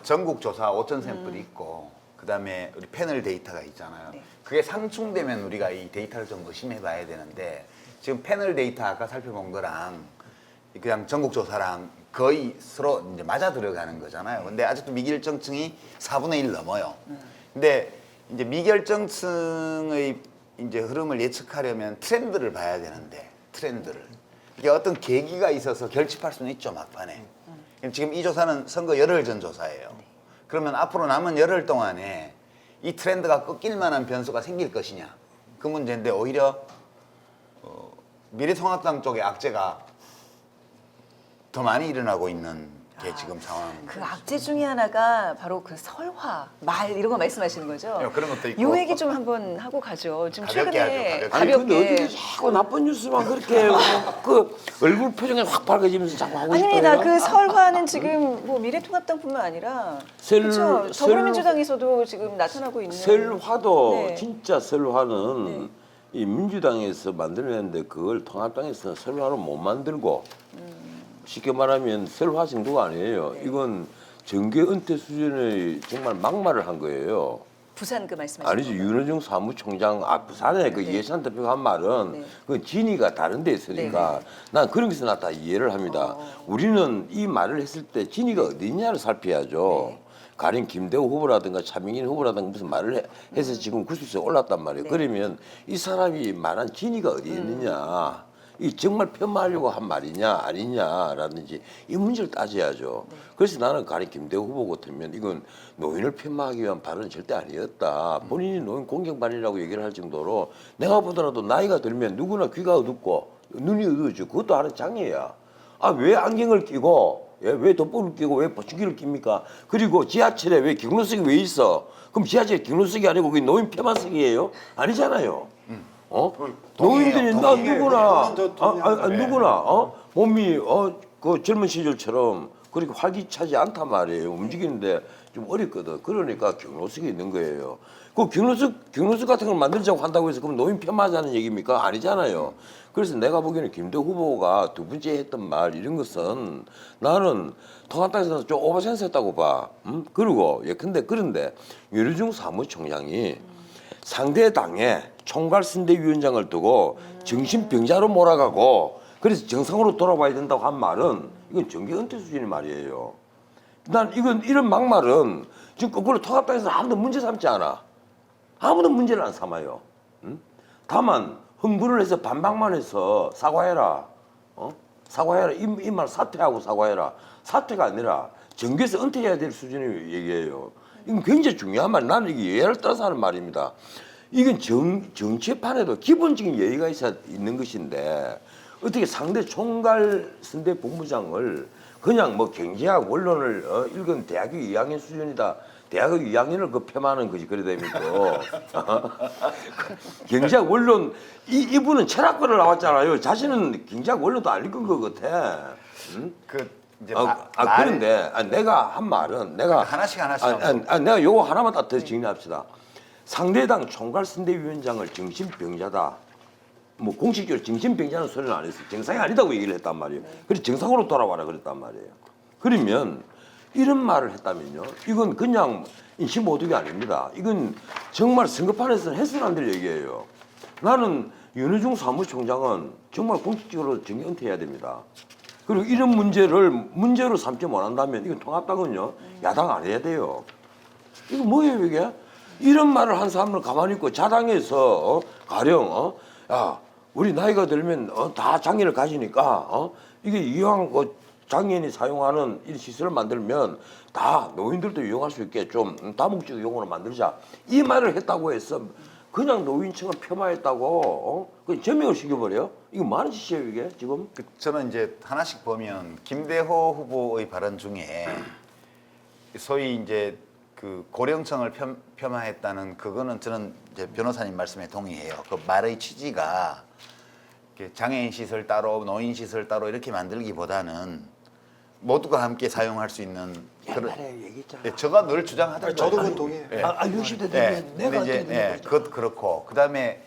[SPEAKER 14] 전국 조사 5천 샘플이 있고 그다음에 우리 패널 데이터가 있잖아요. 그게 상충되면 우리가 이 데이터를 좀 의심해봐야 되는데 지금 패널 데이터 아까 살펴본 거랑 그냥 전국 조사랑 거의 서로 이제 맞아 들어가는 거잖아요. 근데 아직도 미결정층이 4분의 1 넘어요. 근데 이제 미결정층의 이제 흐름을 예측하려면 트렌드를 봐야 되는데 트렌드를 이게 어떤 계기가 있어서 결집할 수는 있죠 막판에. 지금 이 조사는 선거 열흘 전 조사예요. 그러면 앞으로 남은 열흘 동안에 이 트렌드가 꺾일 만한 변수가 생길 것이냐 그 문제인데 오히려 미래통합당 쪽의 악재가 더 많이 일어나고 있는 게 지금 상황입니다.
[SPEAKER 11] 그 악재 중에 하나가 바로 그 설화, 말 이런 거 말씀하시는 거죠?
[SPEAKER 14] 네, 그런 것도 있고.
[SPEAKER 11] 요 얘기 좀 한번 하고 가죠. 지금
[SPEAKER 14] 가볍게
[SPEAKER 11] 최근에
[SPEAKER 14] 하죠,
[SPEAKER 13] 아니 근데 어떻게 자꾸 나쁜 뉴스만 그렇게 그 얼굴 표정이 확 밝아지면서 자꾸 하고 싶어요?
[SPEAKER 11] 아닙니다. 그 설화는 지금 뭐 미래통합당뿐만 아니라 그렇죠. 더불어민주당에서도 지금 나타나고 있는
[SPEAKER 13] 설화도
[SPEAKER 11] 네.
[SPEAKER 13] 진짜 설화는 이 민주당에서 만들어냈는데 그걸 통합당에서 설화로 못 만들고 쉽게 말하면 설화 정도가 아니에요. 이건 정계 은퇴 수준의 정말 막말을 한 거예요.
[SPEAKER 11] 부산 그 말씀하시는
[SPEAKER 13] 아니죠. 윤호중 사무총장 부산에 그 이해찬 대표가 한 말은 그 진위가 다른 데 있으니까 난 그런 것에서 나 다 이해를 합니다. 우리는 이 말을 했을 때 진위가 어디 있냐를 살펴야죠. 가령 김대호 후보라든가 차명인 후보라든가 무슨 말을 해서 지금 구설수에 올랐단 말이에요. 그러면 이 사람이 말한 진위가 어디 있느냐. 이 정말 폄하하려고 한 말이냐 아니냐라든지 이 문제를 따져야죠. 그래서 나는 가령 김대호 후보 같으면 이건 노인을 폄하하기 위한 발언은 절대 아니었다. 본인이 노인 공경반이라고 얘기를 할 정도로 내가 보더라도 나이가 들면 누구나 귀가 어둡고 눈이 어두워져. 그것도 하는 장애야. 아, 왜 안경을 끼고 왜 돋보를 끼고 왜 보청기를 낍니까? 그리고 지하철에 왜 경로석이 왜 있어? 그럼 지하철에 경로석이 아니고 그게 노인 폐만석이에요? 아니잖아요. 노인들이 나 누구나 누구나 몸이 그 젊은 시절처럼 그렇게 활기차지 않단 말이에요. 움직이는데 좀 어렵거든. 그러니까 경로석이 있는 거예요. 그 경로석 같은 걸 만들자고 한다고 해서 그럼 노인 폄하하자는 얘기입니까? 아니잖아요. 그래서 내가 보기에는 김대호 후보가 두 번째 했던 말 이런 것은 나는 통합당에서 좀 오버센스했다고 봐. 그리고 그런데 윤호중 사무총장이 상대 당에 총괄선대위원장을 두고 정신병자로 몰아가고 그래서 정상으로 돌아와야 된다고 한 말은 이건 정계 은퇴 수준의 말이에요. 난 이런 막말은 지금 거꾸로 통합당에서 아무도 문제 삼지 않아. 아무도 문제를 안 삼아요. 다만 흥분을 해서 반박만 해서 사과해라. 사과해라. 이 말 사퇴하고 사과해라. 사퇴가 아니라 정계에서 은퇴해야 될 수준의 얘기예요. 이건 굉장히 중요한 말. 나는 이게 예를 따라서 하는 말입니다. 이건 정치판에도 기본적인 예의가 있는 것인데 어떻게 상대 총괄선대 본부장을 그냥 뭐 경제학 원론을 읽은 대학교 2학년 수준이다. 대학교 2학년을 그 폄하하는 거지. 그래 됩니까? 경제학 원론 이분은 철학과를 나왔잖아요. 자신은 경제학 원론도 안 읽은 것 같아.
[SPEAKER 14] 이제
[SPEAKER 13] 그런데 내가 한 말은 내가
[SPEAKER 14] 하나씩
[SPEAKER 13] 내가 요거 하나만 더 정리합시다. 상대당 총괄선대위원장을 정신병자다. 뭐 공식적으로 정신병자는 소리는 안 했어요. 정상이 아니다고 얘기를 했단 말이에요. 그래서 정상으로 돌아와라 그랬단 말이에요. 그러면 이런 말을 했다면요. 이건 그냥 인신모독이 아닙니다. 이건 정말 선거판에서 해서는 안 될 얘기예요. 나는 윤호중 사무총장은 정말 공식적으로 정계 은퇴해야 됩니다. 그리고 이런 문제로 삼지 못한다면 이건 통합당은요 야당 안 해야 돼요. 이거 뭐예요 이게? 이런 말을 한 사람을 가만히 있고 자당에서 가령 야 우리 나이가 들면 다 장애를 가지니까 이게 이왕 장애인이 사용하는 이 시설을 만들면 다 노인들도 이용할 수 있게 좀 다목적 용어로 만들자 이 말을 했다고 해서 그냥 노인층을 폄하했다고 그 제명을 시켜버려요? 이거 뭐 하는 짓이에요 이게 지금?
[SPEAKER 14] 저는 이제 하나씩 보면 김대호 후보의 발언 중에 소위 이제 그 고령층을 폄하했다는 그거는 저는 이제 변호사님 말씀에 동의해요. 그 말의 취지가 장애인 시설 따로 노인 시설 따로 이렇게 만들기보다는 모두가 함께 사용할 수 있는 그런 예, 제가 늘 주장하던
[SPEAKER 12] 저도
[SPEAKER 14] 거예요.
[SPEAKER 12] 그건 동의해요.
[SPEAKER 14] 예.
[SPEAKER 16] 60대 되면 내가
[SPEAKER 14] 이제
[SPEAKER 16] 어떻게 되는 거죠?
[SPEAKER 14] 그것 그렇고 그다음에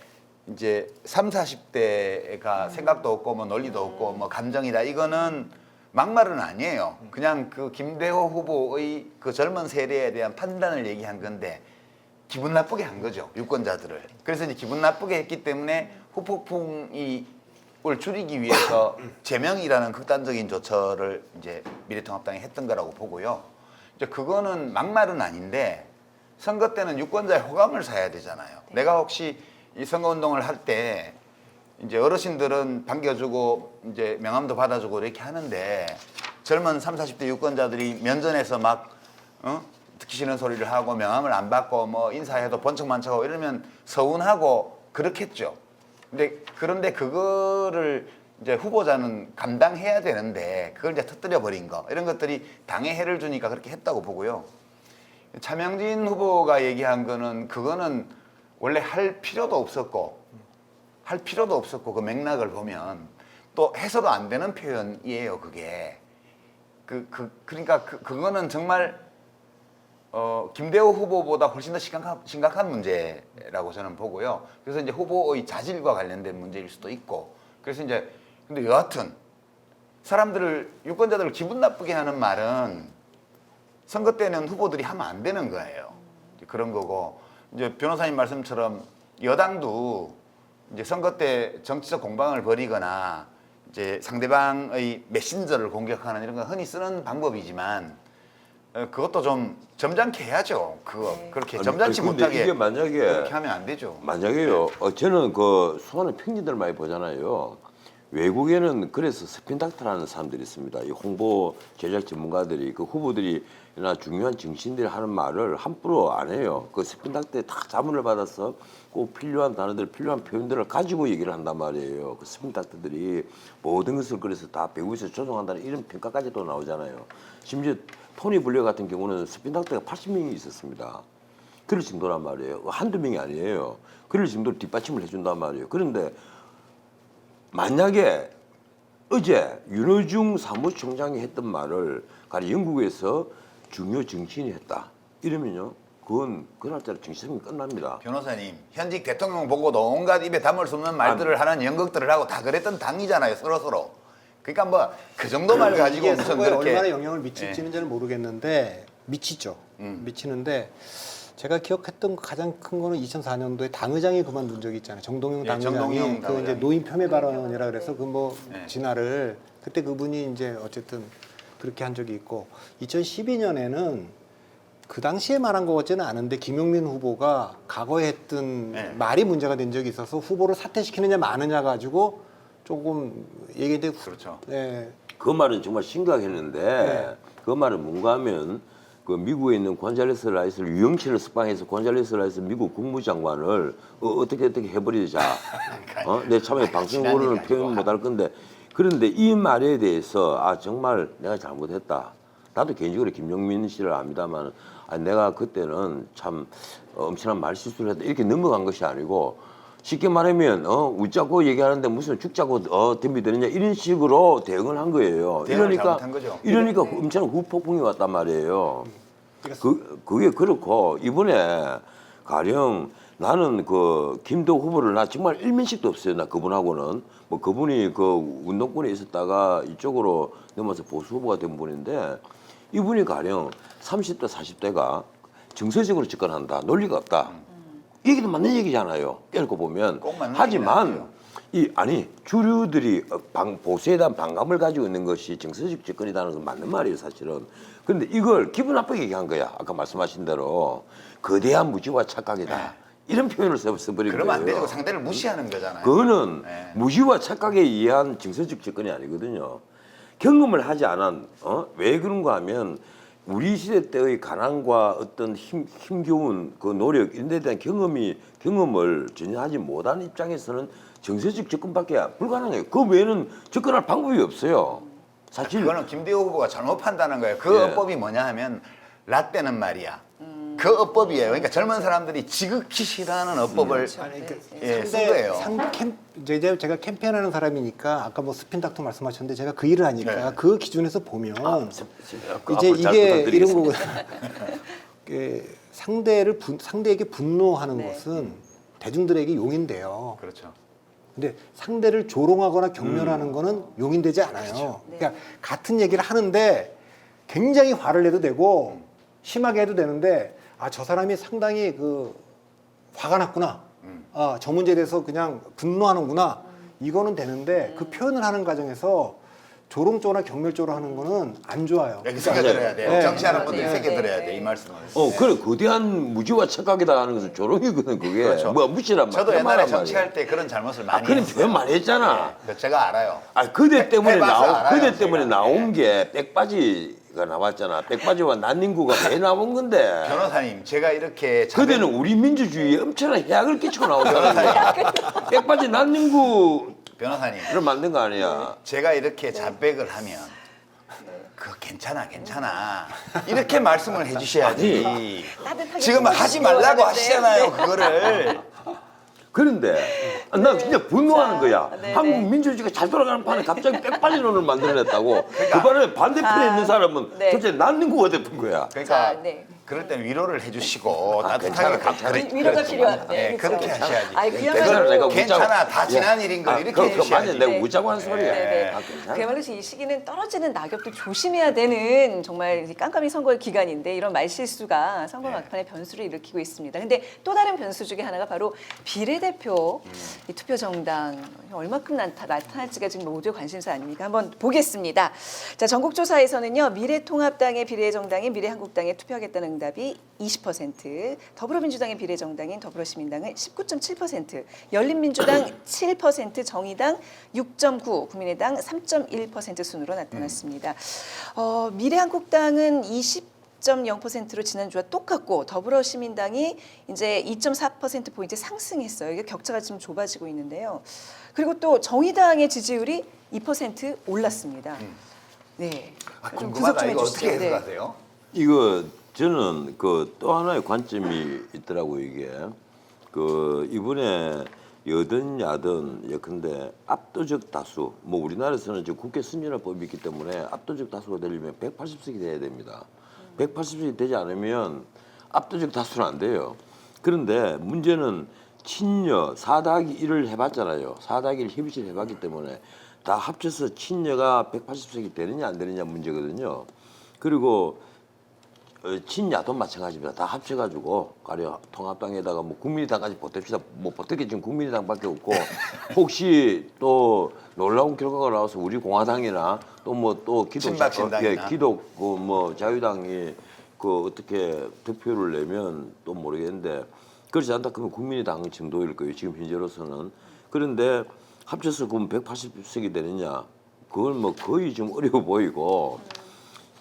[SPEAKER 14] 이제 30, 40대가 생각도 없고 뭐 논리도 없고 뭐 감정이다 이거는 막말은 아니에요. 그냥 그 김대호 후보의 그 젊은 세대에 대한 판단을 얘기한 건데 기분 나쁘게 한 거죠 유권자들을. 그래서 이제 기분 나쁘게 했기 때문에 후폭풍을 줄이기 위해서 제명이라는 극단적인 조처를 이제 미래통합당이 했던 거라고 보고요. 이제 그거는 막말은 아닌데 선거 때는 유권자의 호감을 사야 되잖아요. 내가 혹시 이 선거운동을 할 때 이제 어르신들은 반겨주고 이제 명함도 받아주고 이렇게 하는데 젊은 30, 40대 유권자들이 면전에서 막 듣기 싫은 소리를 하고 명함을 안 받고 뭐 인사해도 번쩍만쩍하고 이러면 서운하고 그렇겠죠. 그런데 그거를 이제 후보자는 감당해야 되는데 그걸 이제 터뜨려 버린 거 이런 것들이 당에 해를 주니까 그렇게 했다고 보고요. 차명진 후보가 얘기한 거는 그거는 원래 할 필요도 없었고 그 맥락을 보면 또 해서도 안 되는 표현이에요. 그게 그러니까 그거는 정말 김대호 후보보다 훨씬 더 심각한 문제라고 저는 보고요. 그래서 이제 후보의 자질과 관련된 문제일 수도 있고 그래서 이제 근데 여하튼 유권자들을 기분 나쁘게 하는 말은 선거 때는 후보들이 하면 안 되는 거예요. 그런 거고 이제 변호사님 말씀처럼 여당도 이제 선거 때 정치적 공방을 벌이거나 이제 상대방의 메신저를 공격하는 이런 건 흔히 쓰는 방법이지만 그것도 좀 점잖게 해야죠. 그렇게 점잖지 못하게
[SPEAKER 13] 이게 만약에
[SPEAKER 14] 그렇게 하면 안 되죠.
[SPEAKER 13] 만약에요. 저는 그 수많은 평진들 많이 보잖아요. 외국에는 그래서 스핀닥터라는 사람들이 있습니다. 이 홍보 제작 전문가들이 그 후보들이나 중요한 정치인들이 하는 말을 함부로 안 해요. 그 스핀닥터에 다 자문을 받아서 꼭 필요한 단어들, 필요한 표현들을 가지고 얘기를 한단 말이에요. 그 스핀닥터들이 모든 것을 그래서 다 배우에서 조정한다는 이런 평가까지도 나오잖아요. 심지어 토니 블레어 같은 경우는 스핀닥터가 80명이 있었습니다. 그럴 정도란 말이에요. 한두 명이 아니에요. 그럴 정도로 뒷받침을 해준단 말이에요. 그런데 만약에 어제 윤호중 사무총장이 했던 말을 가령 영국에서 중요 정치인이 했다 이러면요 그건 그날짜로 정치생명이 끝납니다.
[SPEAKER 14] 변호사님 현직 대통령 보고도 온갖 입에 담을 수 없는 말들을 하는 연극들을 하고 다 그랬던 당이잖아요 서로. 그러니까 뭐 그 정도 말 가지고
[SPEAKER 12] 이게
[SPEAKER 14] 무슨
[SPEAKER 12] 선거에
[SPEAKER 14] 그렇게
[SPEAKER 12] 얼마나 영향을 미칠지는 저는 모르겠는데 미치죠. 미치는데 제가 기억했던 가장 큰 거는 2004년도에 당의장이 그만둔 적이 있잖아요. 정동영 당의장이
[SPEAKER 14] 정동영
[SPEAKER 12] 그 이제 노인 폄훼 발언이라 그래서 그 뭐
[SPEAKER 14] 네.
[SPEAKER 12] 진화를 그때 그분이 이제 어쨌든 그렇게 한 적이 있고 2012년에는 그 당시에 말한 것 같지는 않은데 김용민 후보가 과거에 했던 말이 문제가 된 적이 있어서 후보를 사퇴시키느냐 마느냐 가지고 조금 얘기인데
[SPEAKER 14] 그렇죠.
[SPEAKER 12] 네.
[SPEAKER 13] 그 말은 정말 심각했는데 그 말은 뭔가 하면 그 미국에 있는 곤잘레스 라이스를 유영철을 스파해서 곤잘레스 라이스 미국 국무장관을 어떻게 해버리자. 내 참에 방송으로는 표현 못할 건데 그런데 이 말에 대해서 정말 내가 잘못했다. 나도 개인적으로 김용민 씨를 압니다만 내가 그때는 참 엄청난 말 실수를 했다. 이렇게 넘어간 것이 아니고 쉽게 말하면 웃자고 얘기하는데 무슨 죽자고 덤비드느냐 이런 식으로 대응을 한 거예요. 이러니까 엄청난 후폭풍이 왔단 말이에요. 그게 그렇고 이번에 가령 나는 그 김대호 후보를 나 정말 일면식도 없어요. 나 그분하고는 뭐 그분이 그 운동권에 있었다가 이쪽으로 넘어서 보수 후보가 된 분인데 이분이 가령 30대 40대가 정서적으로 집권한다. 논리가 없다. 얘기도 맞는 얘기잖아요. 깨놓고 보면. 하지만 아니 주류들이 보수에 대한 반감을 가지고 있는 것이 정서적 접근이라는 건 맞는 말이에요 사실은. 그런데 이걸 기분 나쁘게 얘기한 거야. 아까 말씀하신 대로 거대한 무지와 착각이다. 이런 표현을 써버린
[SPEAKER 14] 그러면 안
[SPEAKER 13] 거예요.
[SPEAKER 14] 되고 상대를 무시하는 거잖아요.
[SPEAKER 13] 그거는 무지와 착각에 의한 정서적 접근이 아니거든요. 경험을 하지 않은 왜 그런가 하면 우리 시대 때의 가난과 어떤 힘겨운 그 노력 이런 데 대한 경험을 전혀 하지 못한 입장에서는 정서적 접근밖에 불가능해요. 그 외에는 접근할 방법이 없어요. 사실
[SPEAKER 14] 그거는 김대호 후보가 잘못 판단한 거예요. 그 어법이 뭐냐 하면 라떼는 말이야. 그 어법이에요. 그러니까 젊은 사람들이 지극히 싫어하는 어법을 쓴 거예요.
[SPEAKER 12] 이제 제가 캠페인하는 사람이니까 아까 뭐 스핀닥터 말씀하셨는데 제가 그 일을 하니까 그 기준에서 보면 이제 이게 이런 거고 상대에게 분노하는 것은 대중들에게 용인돼요.
[SPEAKER 14] 그렇죠.
[SPEAKER 12] 근데 상대를 조롱하거나 경멸하는 거는 용인되지 않아요.
[SPEAKER 11] 그렇죠. 네.
[SPEAKER 12] 그러니까 같은 얘기를 하는데 굉장히 화를 내도 되고 심하게 해도 되는데 저 사람이 상당히 화가 났구나. 저 문제에 대해서 그냥 분노하는구나. 이거는 되는데 그 표현을 하는 과정에서 조롱 쪽이나 경멸 쪽으로 하는 거는 안 좋아요.
[SPEAKER 14] 새겨 들어야 돼요.
[SPEAKER 12] 네.
[SPEAKER 14] 정치하는 분들이 새겨 들어야 돼. 이 말씀을.
[SPEAKER 13] 그래 거대한 무지와 착각이다 하는 것은 조롱이거든 그게.
[SPEAKER 14] 그렇죠.
[SPEAKER 13] 뭐 무시란 말.
[SPEAKER 14] 저도 옛날에 정치할 때 그런 잘못을 많이
[SPEAKER 13] 그런
[SPEAKER 14] 했어요.
[SPEAKER 13] 표현 많이 했잖아.
[SPEAKER 14] 네, 제가 알아요.
[SPEAKER 13] 그대 때문에
[SPEAKER 14] 알아요,
[SPEAKER 13] 때문에 나온 게 백바지가 나왔잖아. 백바지와 난닝구가 왜 나온 건데?
[SPEAKER 14] 변호사님, 제가 이렇게
[SPEAKER 13] 그대는 우리 민주주의에 엄청난 해악을 끼치고 나오잖아. 백바지 난닝구
[SPEAKER 14] 변호사님
[SPEAKER 13] 만든 거 아니야.
[SPEAKER 14] 제가 이렇게 자백을 하면 그거 괜찮아 이렇게 말씀을 해주셔야지. 지금 하지 말라고 하시잖아요 그거를.
[SPEAKER 13] 그런데 나 진짜 분노하는 거야. 한국 민주주의가 잘 돌아가는 판에 갑자기 백바지론을 만들어냈다고. 그 반면에 반대편에 있는 사람은 도대체 난닝구가 돼본 거야.
[SPEAKER 14] 그러니까 그럴 땐 위로를 해주시고 따뜻하게
[SPEAKER 11] 위로가 필요한데.
[SPEAKER 14] 네, 그렇게 하셔야지.
[SPEAKER 11] 그야말로
[SPEAKER 14] 괜찮아 다 지난 일인 걸 이렇게 해주셔야지.
[SPEAKER 13] 맞아, 내가 웃자고 하는 소리야.
[SPEAKER 11] 그야말로 이 시기는 떨어지는 낙엽도 조심해야 되는 정말 깜깜이 선거의 기간인데 이런 말실수가 선거 막판에 변수를 일으키고 있습니다. 근데 또 다른 변수 중에 하나가 바로 비례대표 이 투표 정당 얼마큼 나타날지가 지금 모두의 관심사 아닙니까? 한번 보겠습니다. 자, 전국조사에서는요. 미래통합당의 비례정당인 미래한국당에 투표하겠다는 응답이 20%, 더불어민주당의 비례정당인 더불어시민당은 19.7%, 열린민주당 7%, 정의당 6.9%, 국민의당 3.1% 순으로 나타났습니다. 미래한국당은 20.0%로 지난주와 똑같고 더불어시민당이 이제 2.4%포인트 상승했어요. 이게 격차가 좀 좁아지고 있는데요. 그리고 또 정의당의 지지율이 2% 올랐습니다. 네.
[SPEAKER 14] 궁금하다. 이거 어떻게 해석하세요?
[SPEAKER 13] 이거 저는 또 하나의 관점이 있더라고요. 이게 이번에 여든 야든 예컨대 압도적 다수 뭐 우리나라에서는 지금 국회 선진화법이 있기 때문에 압도적 다수가 되려면 180석이 돼야 됩니다. 180석이 되지 않으면 압도적 다수는 안 돼요. 그런데 문제는 친여 4-1을 해봤잖아요. 4-1 협의체를 해봤기 때문에 다 합쳐서 친여가 180석이 되느냐 안 되느냐 문제거든요. 그리고 친야도 마찬가지입니다. 다 합쳐가지고 가령 통합당에다가 뭐 국민의당까지 보탭시다. 뭐 보태기 지금 국민의당밖에 없고 혹시 또 놀라운 결과가 나와서 우리 공화당이나 또 뭐 또 기독 뭐 자유당이 어떻게 득표를 내면 또 모르겠는데 그렇지 않다 그러면 국민의당 정도일 거예요. 지금 현재로서는. 그런데 합쳐서 그럼 180석이 되느냐? 그건 뭐 거의 좀 어려워 보이고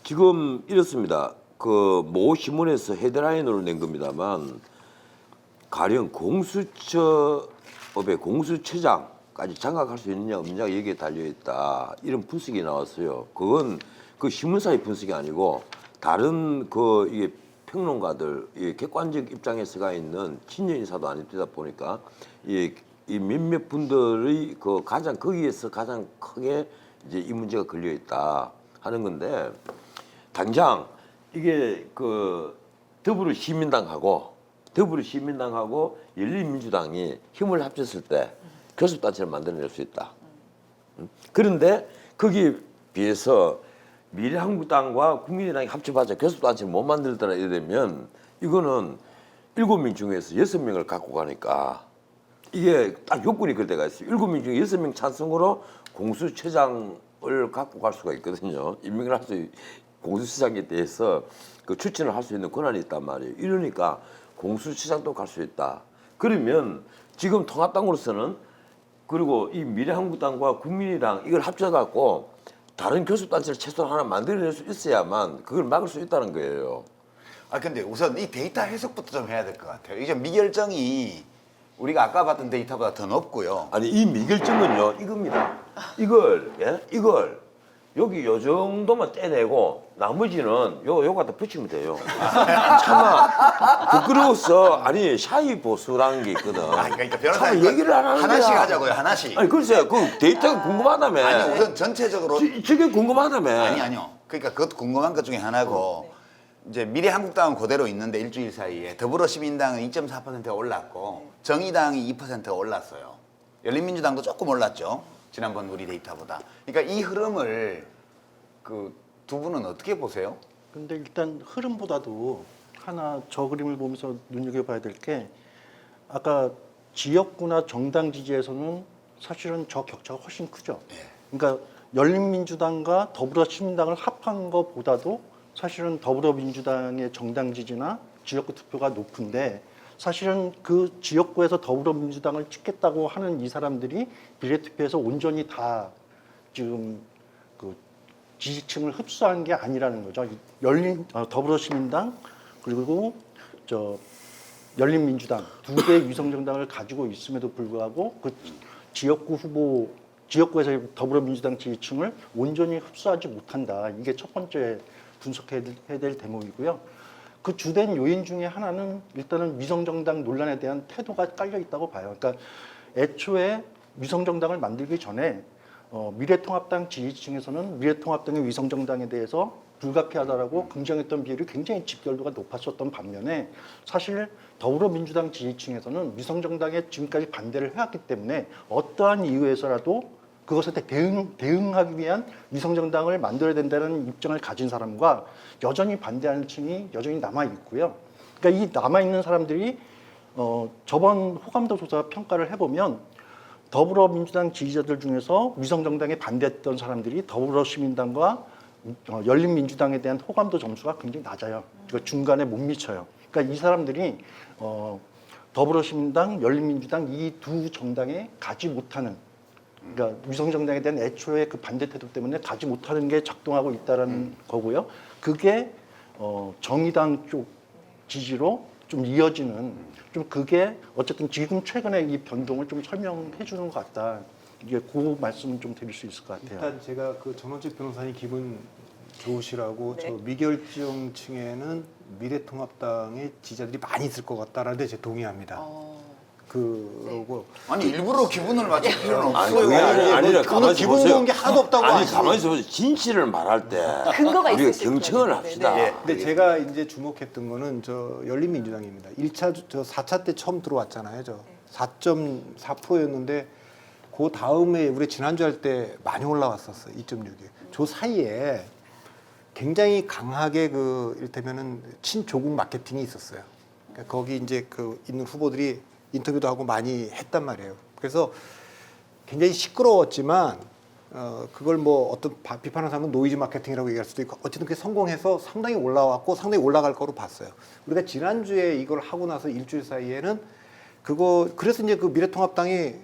[SPEAKER 13] 지금 이렇습니다. 모 신문에서 헤드라인으로 낸 겁니다만 가령 공수처법의 공수처장까지 장악할 수 있느냐 없느냐 여기에 달려 있다 이런 분석이 나왔어요. 그건 신문사의 분석이 아니고 다른 이게 평론가들 이 객관적 입장에서가 있는 친여 인사도 아니다 보니까 이 몇몇 분들의 거기에서 가장 크게 이제 이 문제가 걸려 있다 하는 건데 당장 이게 더불어시민당하고 열린민주당이 힘을 합쳤을 때 교섭단체를 만들어낼 수 있다. 그런데 거기에 비해서 미래한국당과 국민의당이 합쳐봤자 교섭단체를 못 만들더라 이러면 이거는 7명 중에서 6명을 갖고 가니까 이게 딱 요건이 그럴 때가 있어요. 7명 중에 6명 찬성으로 공수처장을 갖고 갈 수가 있거든요. 임명을 할 수, 공수처장에 대해서 그 추천을 할 수 있는 권한이 있단 말이에요. 이러니까 공수처장도 갈 수 있다. 그러면 지금 통합당으로서는 그리고 이 미래한국당과 국민의당 이걸 합쳐갖고 다른 교섭단체를 최소한 하나 만들어낼 수 있어야만 그걸 막을 수 있다는 거예요.
[SPEAKER 14] 아 근데 우선 이 데이터 해석부터 좀 해야 될 것 같아요. 이제 미결정이 우리가 아까 봤던 데이터보다 더 높고요.
[SPEAKER 13] 아니 이 미결정은요 이겁니다. 이걸 여기 요 정도만 떼내고 나머지는 요 갖다 붙이면 돼요. 차마 부끄러워서 아니 샤이 보수라는 게 있거든.
[SPEAKER 14] 그러니까 변호사님
[SPEAKER 13] 얘기를 안 하는
[SPEAKER 14] 하나씩
[SPEAKER 13] 거야.
[SPEAKER 14] 하자고요. 하나씩.
[SPEAKER 13] 아니 글쎄 그 데이터가 궁금하다며.
[SPEAKER 14] 아니 우선 전체적으로
[SPEAKER 13] 저게 궁금하다며.
[SPEAKER 14] 아니요. 그러니까 그것도 궁금한 것 중에 하나고 이제 미래한국당은 그대로 있는데 일주일 사이에 더불어시민당은 2.4%가 올랐고 정의당이 2%가 올랐어요. 열린민주당도 조금 올랐죠. 지난번 우리 데이터보다. 그러니까 이 흐름을 그 두 분은 어떻게 보세요?
[SPEAKER 15] 근데 일단 흐름보다도 하나 저 그림을 보면서 눈여겨봐야 될 게 아까 지역구나 정당 지지에서는 사실은 저 격차가 훨씬 크죠. 그러니까 열린민주당과 더불어시민당을 합한 것보다도 사실은 더불어민주당의 정당 지지나 지역구 투표가 높은데 사실은 그 지역구에서 더불어민주당을 찍겠다고 하는 이 사람들이 비례투표에서 온전히 다 지금 그 지지층을 흡수한 게 아니라는 거죠. 더불어시민당 그리고 열린민주당 두 개의 위성정당을 가지고 있음에도 불구하고 그 지역구에서의 더불어민주당 지지층을 온전히 흡수하지 못한다. 이게 첫 번째 분석해야 될 대목이고요. 그 주된 요인 중에 하나는 일단은 위성정당 논란에 대한 태도가 깔려 있다고 봐요. 그러니까 애초에 위성정당을 만들기 전에 미래통합당 지지층에서는 미래통합당의 위성정당에 대해서 불가피하다라고 긍정했던 비율이 굉장히 집결도가 높았었던 반면에 사실 더불어민주당 지지층에서는 위성정당에 지금까지 반대를 해왔기 때문에 어떠한 이유에서라도 그것에 대응하기 위한 위성정당을 만들어야 된다는 입장을 가진 사람과 여전히 반대하는 층이 여전히 남아있고요. 그러니까 이 남아있는 사람들이 저번 호감도 조사 평가를 해보면 더불어민주당 지지자들 중에서 위성정당에 반대했던 사람들이 더불어시민당과 열린민주당에 대한 호감도 점수가 굉장히 낮아요. 그러니까 중간에 못 미쳐요. 그러니까 이 사람들이 더불어시민당, 열린민주당 이 두 정당에 가지 못하는 그러니까 위성정당에 대한 애초에 그 반대 태도 때문에 가지 못하는 게 작동하고 있다는 거고요. 그게 정의당 쪽 지지로 좀 이어지는 좀 그게 어쨌든 지금 최근에 이 변동을 좀 설명해 주는 것 같다. 이게 그 말씀은 좀 드릴 수 있을 것 같아요.
[SPEAKER 12] 일단 제가 그 전원직 변호사님 기분 좋으시라고 저 미결정층에는 미래통합당의 지지자들이 많이 있을 것 같다라는데 제가 동의합니다. 그러고
[SPEAKER 14] 아니 일부러 기분을 맞출 필요는
[SPEAKER 13] 아니,
[SPEAKER 14] 없어요.
[SPEAKER 13] 그게 아니라 가만히
[SPEAKER 12] 기분
[SPEAKER 13] 보세요.
[SPEAKER 12] 좋은 게 하나도 없다고
[SPEAKER 13] 아니
[SPEAKER 12] 하시고.
[SPEAKER 13] 가만히 보세요. 진실을 말할 때
[SPEAKER 11] 근거가
[SPEAKER 13] 우리가
[SPEAKER 11] 있으실
[SPEAKER 13] 경청을
[SPEAKER 11] 거예요.
[SPEAKER 13] 합시다.
[SPEAKER 11] 네, 네.
[SPEAKER 12] 근데 제가 이제 주목했던 거는 저 열린민주당입니다. 4차 때 처음 들어왔잖아요. 저 4.4%였는데 그 다음에 우리 지난주 할 때 많이 올라왔었어요. 2.6이. 저 사이에 굉장히 강하게 그 이를테면은 친조국 마케팅이 있었어요. 그러니까 거기 이제 그 있는 후보들이 인터뷰도 하고 많이 했단 말이에요. 그래서 굉장히 시끄러웠지만 그걸 뭐 어떤 비판하는 사람은 노이즈 마케팅이라고 얘기할 수도 있고 어쨌든 그게 성공해서 상당히 올라왔고 상당히 올라갈 거로 봤어요. 우리가 지난주에 이걸 하고 나서 일주일 사이에는 그래서 이제 그 미래통합당이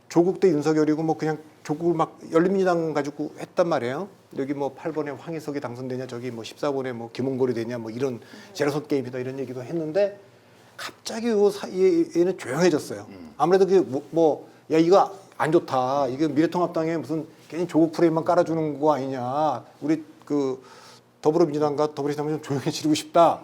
[SPEAKER 12] 조국 대 윤석열이고 뭐 그냥 조국을 막 열린민주당 가지고 했단 말이에요. 여기 뭐 8번에 황희석이 당선되냐 저기 뭐 14번에 뭐 김홍걸이 되냐 뭐 이런 제로섬 게임이다 이런 얘기도 했는데 갑자기 요 사이에는 조용해졌어요. 아무래도 그게 야 이거 안 좋다. 이게 미래통합당에 무슨 괜히 조국 프레임만 깔아주는 거 아니냐. 우리 그 더불어민주당과 더불어민주당은 좀 조용해지고 싶다.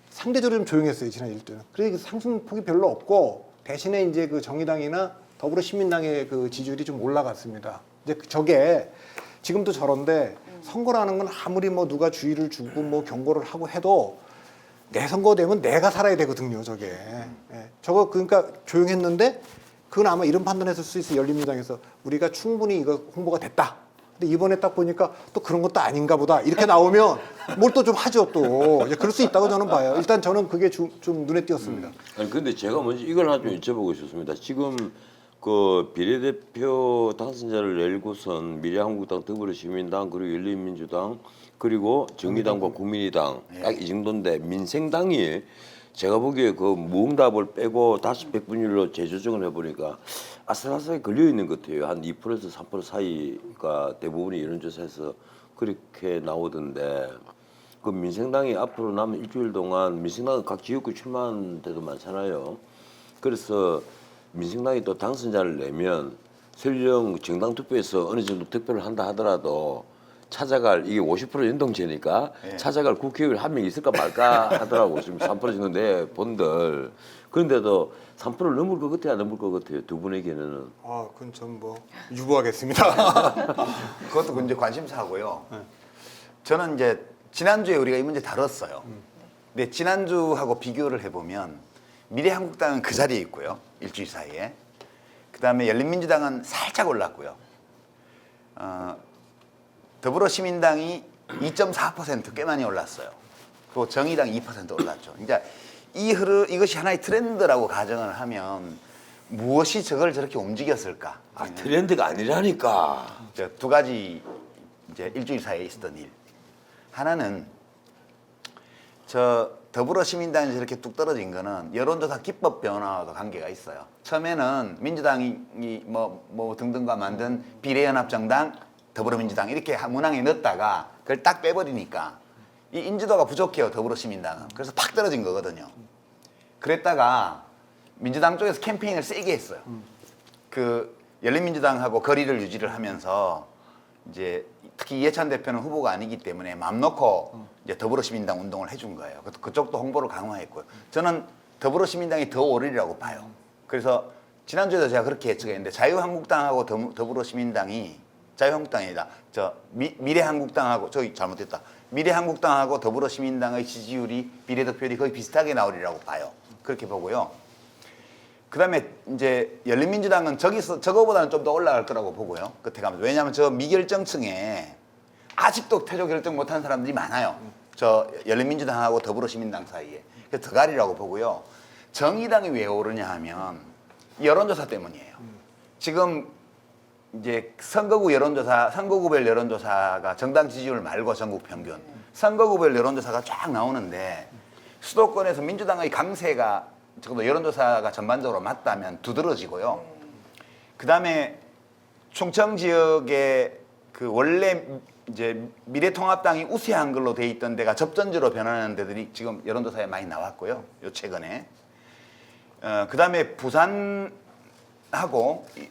[SPEAKER 12] 상대적으로 좀 조용했어요 지난 일주는. 그래서 상승폭이 별로 없고 대신에 이제 그 정의당이나 더불어시민당의 그 지지율이 좀 올라갔습니다. 이제 저게 지금도 저런데 선거라는 건 아무리 뭐 누가 주의를 주고 뭐 경고를 하고 해도 내 선거 되면 내가 살아야 되거든요, 저게. 예. 저거 그러니까 조용했는데 그건 아마 이런 판단했을 수 있어요. 열린민주당에서 우리가 충분히 이거 홍보가 됐다. 근데 이번에 딱 보니까 또 그런 것도 아닌가 보다 이렇게 나오면 뭘 또 좀 하죠 또. 이제 그럴 수 있다고 저는 봐요. 일단 저는 그게 좀 눈에 띄었습니다.
[SPEAKER 13] 아니 근데 제가 먼저 이걸 하나 좀 여쭤보고 싶습니다. 지금 그 비례대표 당선자를 열고선 미래한국당, 더불어시민당, 그리고 열린민주당, 그리고 정의당과 국민의당 딱 이 정도인데 민생당이 제가 보기에 그 무응답을 빼고 다시 백분율로 재조정을 해보니까 아슬아슬하게 걸려 있는 것 같아요. 한 2%에서 3% 사이가 대부분이 여론조사에서 그렇게 나오던데 그 민생당이 앞으로 남은 일주일 동안 민생당은 각 지역구 출마한 데도 많잖아요. 그래서 민생당이 또 당선자를 내면 설령 정당 투표에서 어느 정도 득표를 한다 하더라도 찾아갈 이게 50% 연동제니까 찾아갈 국회의원 한 명 있을까 말까 하더라고. 지금 3% 정도 내 본들. 그런데도 3%를 넘을 것 같아요, 안 넘을 것 같아요, 두 분에게는.
[SPEAKER 12] 아, 그건 좀 뭐 유보하겠습니다.
[SPEAKER 14] 그것도 이제 관심사고요. 저는 이제 지난주에 우리가 이 문제 다뤘어요. 근데 지난주하고 비교를 해보면 미래한국당은 그 자리에 있고요. 일주일 사이에. 그다음에 열린민주당은 살짝 올랐고요. 더불어시민당이 2.4% 꽤 많이 올랐어요. 그리고 정의당 2% 올랐죠. 이제 이것이 하나의 트렌드라고 가정을 하면 무엇이 저걸 저렇게 움직였을까?
[SPEAKER 13] 아, 트렌드가 아니라니까.
[SPEAKER 14] 두 가지 이제 일주일 사이에 있었던 일. 하나는 저 더불어시민당이 저렇게 뚝 떨어진 거는 여론조사 기법 변화와도 관계가 있어요. 처음에는 민주당이 뭐 등등과 만든 비례연합정당, 더불어민주당 이렇게 문항에 넣었다가 그걸 딱 빼버리니까 이 인지도가 부족해요, 더불어시민당은. 그래서 팍 떨어진 거거든요. 그랬다가 민주당 쪽에서 캠페인을 세게 했어요. 그 열린민주당하고 거리를 유지를 하면서 이제 특히 이해찬 대표는 후보가 아니기 때문에 맘 놓고 이제 더불어시민당 운동을 해준 거예요. 그쪽도 홍보를 강화했고요. 저는 더불어시민당이 더 오르리라고 봐요. 그래서 지난주에도 제가 그렇게 예측했는데 자유한국당하고 더불어시민당이 자유한국당이 아니라 미래한국당하고 저기 잘못됐다. 미래한국당하고 더불어시민당의 지지율이 비례득표율이 거의 비슷하게 나오리라고 봐요. 그렇게 보고요. 그다음에 이제 열린민주당은 저거보다는 좀 더 올라갈 거라고 보고요. 끝에 가면 왜냐하면 저 미결정층에 아직도 태조 결정 못한 사람들이 많아요. 저 열린민주당하고 더불어시민당 사이에. 그래서 더 가리라고 보고요. 정의당이 왜 오르냐 하면 여론조사 때문이에요. 지금 이제 선거구별 여론조사가 정당 지지율 말고 전국 평균 선거구별 여론조사가 쫙 나오는데 수도권에서 민주당의 강세가 적어도 여론조사가 전반적으로 맞다면 두드러지고요. 그 다음에 충청 지역에 그 원래 이제 미래통합당이 우세한 걸로 돼 있던 데가 접전지로 변하는 데들이 지금 여론조사에 많이 나왔고요. 요 최근에. 그 다음에 부산하고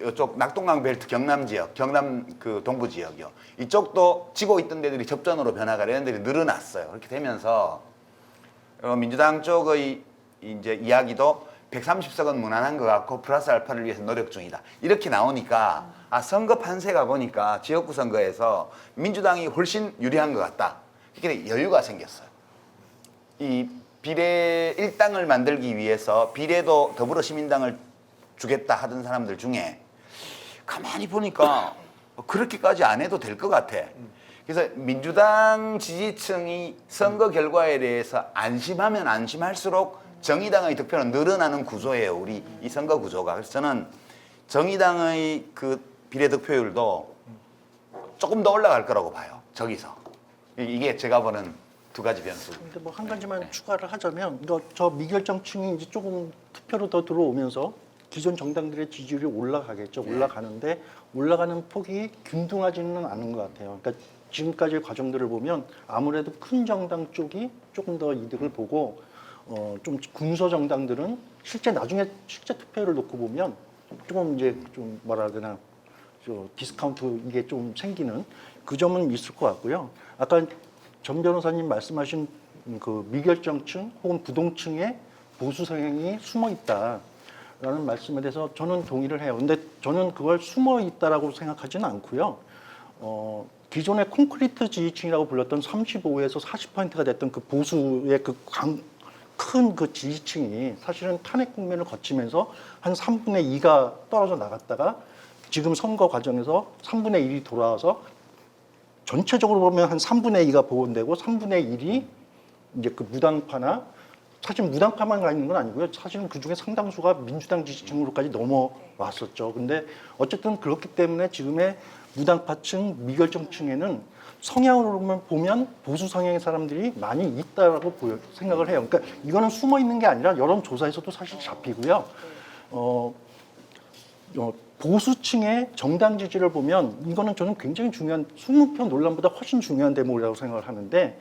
[SPEAKER 14] 이쪽 낙동강 벨트 경남 지역, 경남 그 동부 지역이요. 이쪽도 지고 있던 데들이 접전으로 변화가 되는 데들이 늘어났어요. 그렇게 되면서 민주당 쪽의 이제 이야기도 130석은 무난한 것 같고 플러스 알파를 위해서 노력 중이다. 이렇게 나오니까 선거 판세가 보니까 지역구 선거에서 민주당이 훨씬 유리한 것 같다. 이렇게 여유가 생겼어요. 이 비례 1당을 만들기 위해서 비례도 더불어시민당을 주겠다 하던 사람들 중에 가만히 보니까 그렇게까지 안 해도 될 것 같아. 그래서 민주당 지지층이 선거 결과에 대해서 안심하면 안심할수록 정의당의 득표는 늘어나는 구조예요. 우리 이 선거 구조가. 그래서 저는 정의당의 그 비례 득표율도 조금 더 올라갈 거라고 봐요. 저기서. 이게 제가 보는 두 가지 변수.
[SPEAKER 15] 근데 뭐 한 가지만 추가를 하자면 저 미결정층이 이제 조금 투표로 더 들어오면서 기존 정당들의 지지율이 올라가겠죠. 올라가는데 올라가는 폭이 균등하지는 않은 것 같아요. 그러니까 지금까지의 과정들을 보면 아무래도 큰 정당 쪽이 조금 더 이득을 보고 좀 군소 정당들은 나중에 실제 투표율을 놓고 보면 조금 이제 좀 뭐라 해야 되나 디스카운트 이게 좀 생기는 그 점은 있을 것 같고요. 아까 전 변호사님 말씀하신 그 미결정층 혹은 부동층에 보수 성향이 숨어 있다라는 말씀에 대해서 저는 동의를 해요. 근데 저는 그걸 숨어 있다라고 생각하지는 않고요. 기존의 콘크리트 지지층이라고 불렸던 35에서 40%가 됐던 그 보수의 큰 그 지지층이 사실은 탄핵 국면을 거치면서 한 3분의 2가 떨어져 나갔다가 지금 선거 과정에서 3분의 1이 돌아와서 전체적으로 보면 한 3분의 2가 보건되고 3분의 1이 이제 그 무당파나 사실 무당파만 가 있는 건 아니고요. 사실은 그 중에 상당수가 민주당 지지층으로까지 넘어왔었죠. 근데 어쨌든 그렇기 때문에 지금의 무당파층, 미결정층에는 성향으로 보면 보수 성향의 사람들이 많이 있다라고 생각을 해요. 그러니까 이거는 숨어 있는 게 아니라 여론조사에서도 사실 잡히고요. 보수층의 정당 지지를 보면 이거는 저는 굉장히 중요한 20표 논란보다 훨씬 중요한 대목이라고 생각을 하는데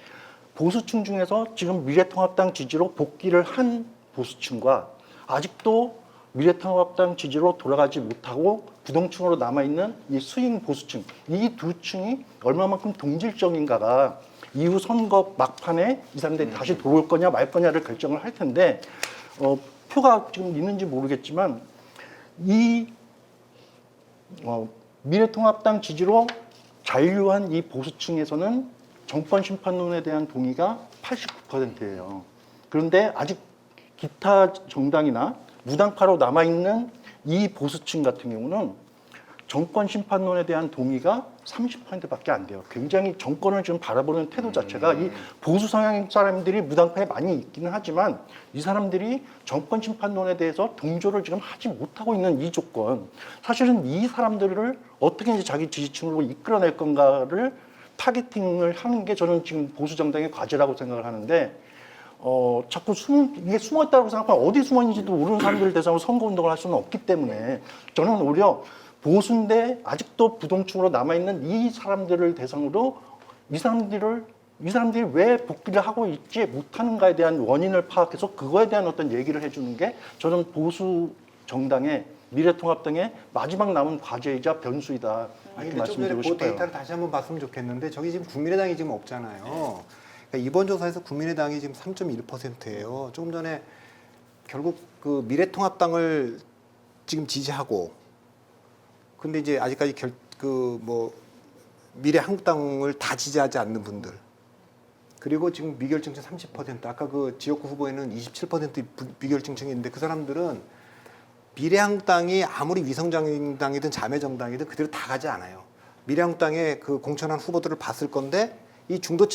[SPEAKER 15] 보수층 중에서 지금 미래통합당 지지로 복귀를 한 보수층과 아직도 미래통합당 지지로 돌아가지 못하고 부동층으로 남아있는 이 스윙 보수층, 이 두 층이 얼마만큼 동질적인가가 이후 선거 막판에 이 사람들이 다시 들어올 거냐 말 거냐를 결정을 할 텐데 표가 지금 있는지 모르겠지만 이 미래통합당 지지로 잔류한 이 보수층에서는 정권 심판론에 대한 동의가 89%예요. 그런데 아직 기타 정당이나 무당파로 남아있는 이 보수층 같은 경우는 정권 심판론에 대한 동의가 30%밖에 안 돼요. 굉장히 정권을 지금 바라보는 태도 자체가 이 보수 성향 사람들이 무당파에 많이 있기는 하지만 이 사람들이 정권 심판론에 대해서 동조를 지금 하지 못하고 있는 이 조건, 사실은 이 사람들을 어떻게 이제 자기 지지층으로 이끌어낼 건가를 타겟팅을 하는 게 저는 지금 보수 정당의 과제라고 생각을 하는데 자꾸 이게 숨어 있다고 생각하면 어디 숨어 있는지도 모르는 사람들을 대상으로 선거 운동을 할 수는 없기 때문에 저는 오히려 보수인데 아직도 부동층으로 남아있는 이 사람들을 대상으로 이 사람들이 왜 복귀를 하고 있지 못하는가에 대한 원인을 파악해서 그거에 대한 어떤 얘기를 해주는 게 저는 보수 정당의 미래통합당의 마지막 남은 과제이자 변수이다. 이렇게 말씀드리고
[SPEAKER 12] 그
[SPEAKER 15] 싶어요.
[SPEAKER 12] 데이터를 다시 한번 봤으면 좋겠는데 저기 지금 국민의당이 지금 없잖아요. 그러니까 이번 조사에서 국민의당이 지금 3.1%예요. 조금 전에 결국 그 미래통합당을 지금 지지하고 근데 이제 아직까지 미래한국당을 다 지지하지 않는 분들 그리고 지금 미결정층 30% 아까 그 지역구 후보에는 27% 미결정층이 있는데 그 사람들은 미래한국당이 아무리 위성정당이든 자매정당이든 그대로 다 가지 않아요. 미래한국당의 그 공천한 후보들을 봤을 건데 이 중도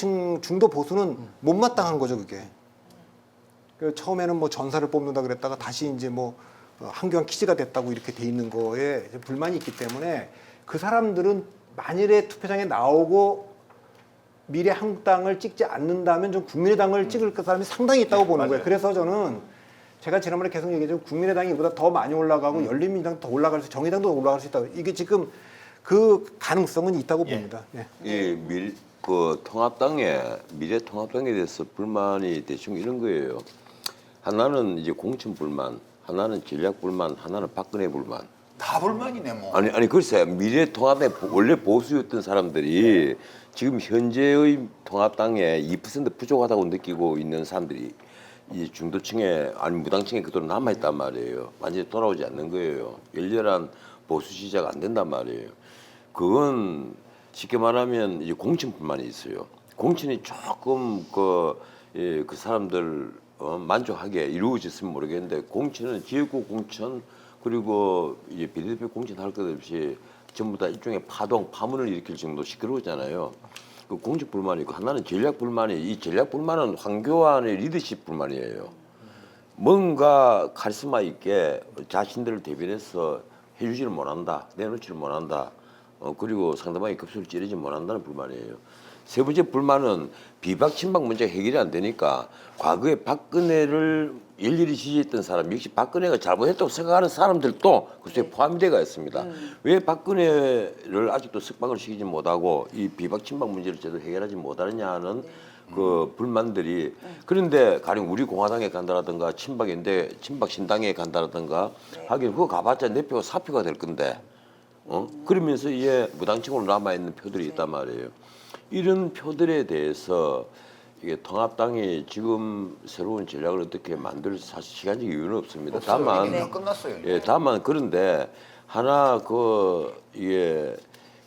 [SPEAKER 12] 보수는 못마땅한 거죠 그게. 그 처음에는 뭐 전사를 뽑는다 그랬다가 다시 이제 뭐 한교안 키즈가 됐다고 이렇게 돼 있는 거에 불만이 있기 때문에 그 사람들은 만일에 투표장에 나오고 미래한국당을 찍지 않는다면 좀 국민의당을 찍을 그 사람이 상당히 있다고 보는 거예요. 그래서 저는 제가 지난번에 계속 얘기했지만 국민의당이 이보다 더 많이 올라가고 열린민주당 더 올라갈 수, 정의당도 올라갈 수 있다. 이게 지금 그 가능성은 있다고 봅니다.
[SPEAKER 13] 그 통합당에 미래통합당에 대해서 불만이 대충 이런 거예요. 하나는 이제 공천 불만, 하나는 전략 불만, 하나는 박근혜 불만.
[SPEAKER 14] 다 불만이네 뭐.
[SPEAKER 13] 아니 글쎄 미래통합에 원래 보수였던 사람들이 지금 현재의 통합당에 2% 부족하다고 느끼고 있는 사람들이 이 중도층에 아니 무당층에 그대로 남아있단 말이에요. 완전히 돌아오지 않는 거예요. 열렬한 보수 지지가 안 된단 말이에요. 그건 쉽게 말하면 이제 공천뿐만이 있어요. 공천이 조금 그 사람들 만족하게 이루어졌으면 모르겠는데 공천은 지역구 공천 그리고 이제 비례대표 공천할 것 없이 전부 다 일종의 파문을 일으킬 정도 시끄러웠잖아요. 그 공직 불만이 있고 하나는 전략 불만이 이 전략 불만은 황교안의 리더십 불만이에요. 뭔가 카리스마 있게 자신들을 대변해서 해주지를 못한다, 내놓지를 못한다. 그리고 상대방이 급소를 찌르지 못한다는 불만이에요. 세 번째 불만은 비박 친박 문제가 해결이 안 되니까 과거에 박근혜를 열렬히 지지했던 사람 역시 박근혜가 잘못했다고 생각하는 사람들도 그중에 포함되어 있습니다. 왜 박근혜를 아직도 석방을 시키지 못하고 이 비박 친박 문제를 제대로 해결하지 못하느냐 하는 그 불만들이 그런데 가령 우리 공화당에 간다라든가 친박인데 친박 신당에 간다라든가 하긴 그거 가봤자 내 표가 4표가 될 건데 그러면서 이게 무당층으로 남아있는 표들이 있단 말이에요. 이런 표들에 대해서 이게 통합당이 지금 새로운 전략을 어떻게 만들 사실 시간적 이유는 없습니다.
[SPEAKER 14] 없어요.
[SPEAKER 13] 다만
[SPEAKER 14] 끝났어요.
[SPEAKER 13] 다만 그런데 하나 이게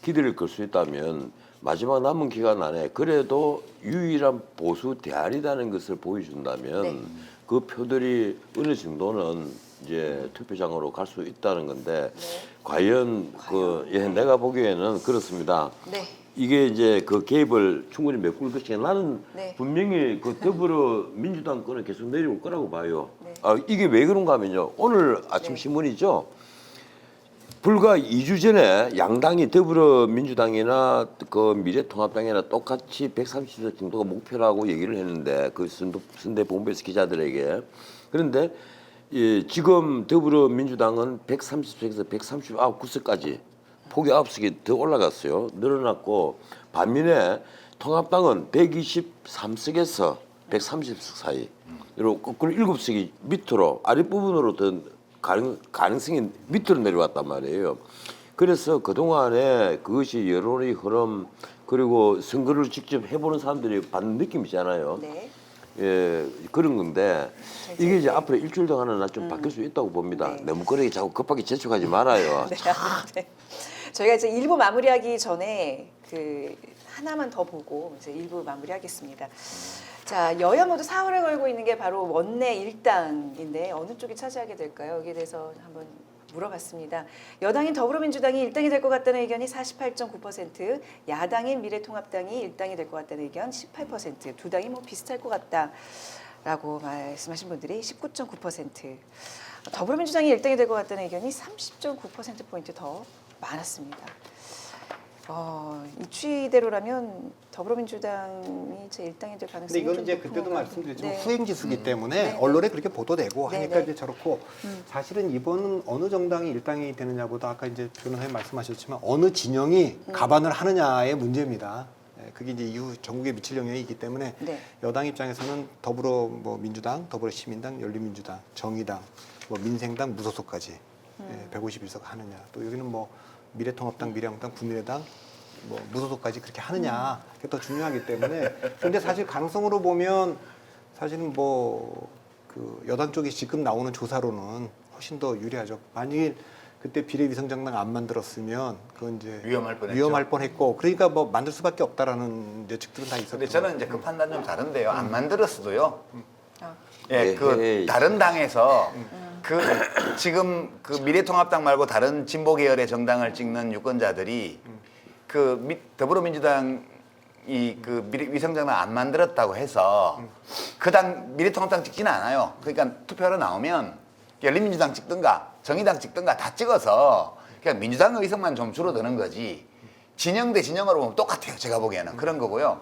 [SPEAKER 13] 기대를 걸 수 있다면 마지막 남은 기간 안에 그래도 유일한 보수 대안이라는 것을 보여준다면 그 표들이 어느 정도는 이제 투표장으로 갈 수 있다는 건데 과연 내가 보기에는 그렇습니다. 이게 이제 그 개입을 충분히 메꿀 것이야. 나는
[SPEAKER 11] 네.
[SPEAKER 13] 분명히 그 더불어민주당 거는 계속 내려올 거라고 봐요. 아, 이게 왜 그런가 하면요. 오늘 아침 신문이죠. 불과 2주 전에 양당이 더불어민주당이나 그 미래통합당이나 똑같이 130석 정도가 목표라고 얘기를 했는데 그 선대 본부에서 기자들에게. 그런데 지금 더불어민주당은 130석에서 139석까지 폭이 9석이 더 올라갔어요. 늘어났고 반면에 통합당은 123석에서 130석 사이 그리고 거꾸로 7석이 밑으로 아랫부분으로 더 가능성이 밑으로 내려왔단 말이에요. 그래서 그동안에 그것이 여론의 흐름 그리고 선거를 직접 해보는 사람들이 받는 느낌이잖아요.
[SPEAKER 11] 네.
[SPEAKER 13] 예, 그런 건데 이게 이제 앞으로 일주일 동안은 좀 바뀔 수 있다고 봅니다. 너무 그렇게 자꾸 급하게 재촉하지 말아요.
[SPEAKER 11] 네. 네. 저희가 이제 1부 마무리하기 전에 그 하나만 더 보고 이제 1부 마무리하겠습니다. 자, 여야 모두 사활을 걸고 있는 게 바로 원내 일당인데 어느 쪽이 차지하게 될까요? 여기에 대해서 한번 물어봤습니다. 여당인 더불어민주당이 일당이 될 것 같다는 의견이 48.9%, 야당인 미래통합당이 일당이 될 것 같다는 의견 18%, 두 당이 뭐 비슷할 것 같다라고 말씀하신 분들이 19.9%, 더불어민주당이 일당이 될 것 같다는 의견이 30.9%포인트 더 많았습니다. 이 추이대로라면 더불어민주당이 제 일당이 될 가능성이
[SPEAKER 12] 근데 이거는
[SPEAKER 11] 좀
[SPEAKER 12] 이제
[SPEAKER 11] 높은
[SPEAKER 12] 그때도
[SPEAKER 11] 것
[SPEAKER 12] 말씀드렸지만
[SPEAKER 11] 네.
[SPEAKER 12] 후행지수기 때문에
[SPEAKER 11] 네.
[SPEAKER 12] 언론에 그렇게 보도되고
[SPEAKER 11] 네.
[SPEAKER 12] 하니까
[SPEAKER 11] 네.
[SPEAKER 12] 이제 저렇고 사실은 이번은 어느 정당이 일당이 되느냐보다 아까 이제 변호사님 말씀하셨지만 어느 진영이 가반을 하느냐의 문제입니다. 그게 이제 이후 전국에 미칠 영향이 있기 때문에
[SPEAKER 11] 네.
[SPEAKER 12] 여당 입장에서는 더불어 뭐 민주당, 더불어시민당, 열린민주당, 정의당, 뭐 민생당, 무소속까지 151석 하느냐. 또 여기는 뭐 미래통합당, 미래한국당, 국민의당, 뭐 무소속까지 그렇게 하느냐. 그게 더 중요하기 때문에. 근데 사실 가능성으로 보면 사실은 뭐 그 여당 쪽이 지금 나오는 조사로는 훨씬 더 유리하죠. 만일 그때 비례위성정당 안 만들었으면 그건 이제 위험할 뻔했고 그러니까 뭐 만들 수밖에 없다라는 예측들은 다 있었죠.
[SPEAKER 14] 근데 저는 이제 그 판단 좀 다른데요. 안 만들었어도요. 예, 그 다른 당에서 그 지금 그 미래통합당 말고 다른 진보 계열의 정당을 찍는 유권자들이 그 더불어민주당 그 위성정당 안 만들었다고 해서 그 당 미래통합당 찍지는 않아요. 그러니까 투표로 나오면 열린민주당 찍든가 정의당 찍든가 다 찍어서 그냥 민주당 의석만 좀 줄어드는 거지 진영 대 진영으로 보면 똑같아요. 제가 보기에는 그런 거고요.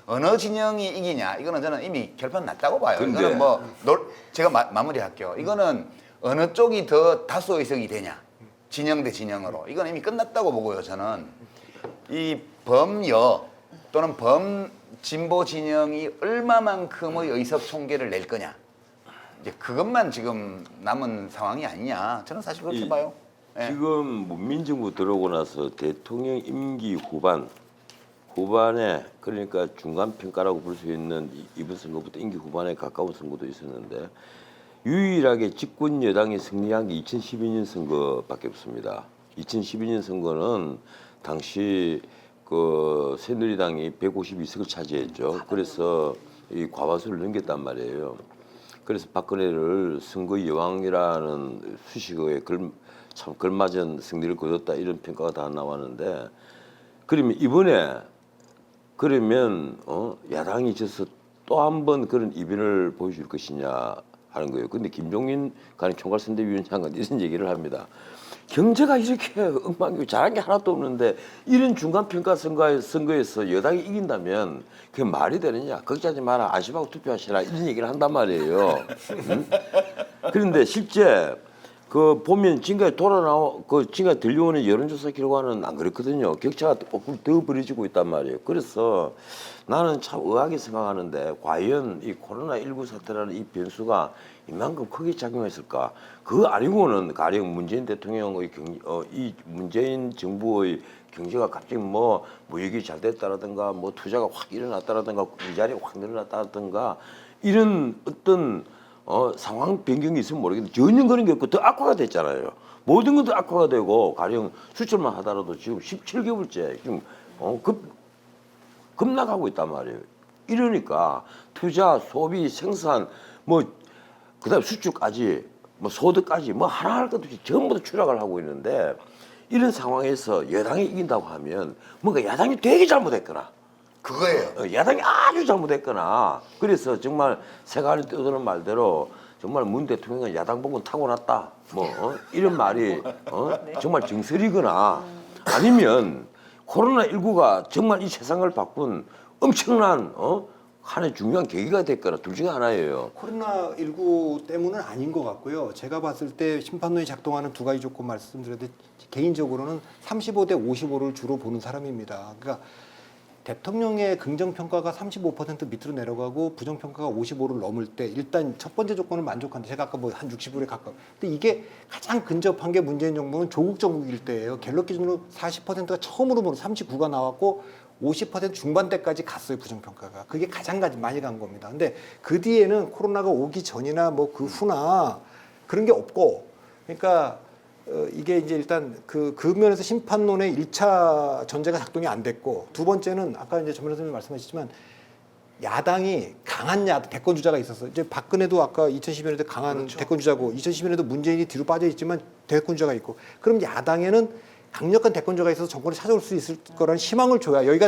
[SPEAKER 14] 어느 진영이 이기냐 이거는 저는 이미 결판 났다고 봐요.
[SPEAKER 13] 근데,
[SPEAKER 14] 이거는 뭐 제가 마무리할게요. 이거는 어느 쪽이 더 다수 의석이 되냐 진영 대 진영으로 이건 이미 끝났다고 보고요. 저는 이 범여 또는 범진보 진영이 얼마만큼의 의석 총계를 낼 거냐 이제 그것만 지금 남은 상황이 아니냐 저는 사실 그렇게 봐요. 예.
[SPEAKER 13] 지금 문민정부 들어오고 나서 대통령 임기 후반에 그러니까 중간 평가라고 볼 수 있는 이번 선거부터 임기 후반에 가까운 선거도 있었는데 유일하게 집권 여당이 승리한 게 2012년 선거밖에 없습니다. 2012년 선거는 당시 그 새누리당이 152석을 차지했죠. 그래서 이 과반수를 넘겼단 말이에요. 그래서 박근혜를 선거 여왕이라는 수식어에 참 걸맞은 승리를 거뒀다 이런 평가가 다 나왔는데 그러면 이번에 그러면 야당이 져서 또 한 번 그런 이변을 보여줄 것이냐 하는 거예요. 근데 김종인 총괄선대위원장은 이런 얘기를 합니다. 경제가 이렇게 엉망이고 잘한 게 하나도 없는데 이런 중간평가 선거에서 여당이 이긴다면 그게 말이 되느냐. 걱정하지 마라. 안심하고 투표하시라. 이런 얘기를 한단 말이에요. 응? 그런데 실제 그 보면 지금까지 지금까지 들려오는 여론조사 결과는 안 그렇거든요. 격차가 더 벌어지고 있단 말이에요. 그래서 나는 참 의아하게 생각하는데 과연 이 코로나19 사태라는 이 변수가 이만큼 크게 작용했을까? 그거 아니고는 가령 문재인 대통령의 이 문재인 정부의 경제가 갑자기 뭐 무역이 잘 됐다라든가 뭐 투자가 확 일어났다라든가 일자리가 확 늘어났다라든가 이런 어떤 상황 변경이 있으면 모르겠는데 전혀 그런 게 없고 더 악화가 됐잖아요. 모든 것도 악화가 되고 가령 수출만 하더라도 지금 17개월째 지금 급락하고 있단 말이에요. 이러니까 투자, 소비, 생산 뭐 그다음 수출까지 뭐 소득까지 뭐 하나 할 것도 없이 전부 다 추락을 하고 있는데 이런 상황에서 여당이 이긴다고 하면 뭔가 야당이 되게 잘못했거나
[SPEAKER 14] 그거예요.
[SPEAKER 13] 야당이 아주 잘못했거나 그래서 정말 세간이 떠드는 말대로 정말 문 대통령은 야당 복은 타고났다 이런 말이 정말 정설이거나 아니면 코로나19가 정말 이 세상을 바꾼 엄청난 하나의 중요한 계기가 됐거나 둘 중에 하나예요.
[SPEAKER 12] 코로나19 때문은 아닌 것 같고요. 제가 봤을 때 심판론이 작동하는 두 가지 조건 말씀드렸는데 개인적으로는 35대 55를 주로 보는 사람입니다. 그러니까 대통령의 긍정평가가 35% 밑으로 내려가고 부정평가가 55를 넘을 때 일단 첫 번째 조건을 만족한다. 제가 아까 뭐 한 60%에 가까워. 근데 이게 가장 근접한 게 문재인 정부는 조국 정국일 때예요. 갤럽 기준으로 40%가 처음으로 39가 나왔고 50% 중반대까지 갔어요, 부정평가가. 그게 가장 많이 간 겁니다. 근데 그 뒤에는 코로나가 오기 전이나 뭐 그 후나 그런 게 없고, 그러니까 이게 이제 일단 그 면에서 심판론의 1차 전제가 작동이 안 됐고, 두 번째는 아까 이제 전 변호사님 말씀하셨지만 야당이 강한 대권 주자가 있었어요. 이제 박근혜도 아까 2012년에도 강한
[SPEAKER 14] 그렇죠.
[SPEAKER 12] 대권 주자고 2012년에도 문재인이 뒤로 빠져 있지만 대권 주자가 있고, 그럼 야당에는 강력한 대권자가 있어서 정권을 찾아올 수 있을 거라는 희망을 줘야 여기가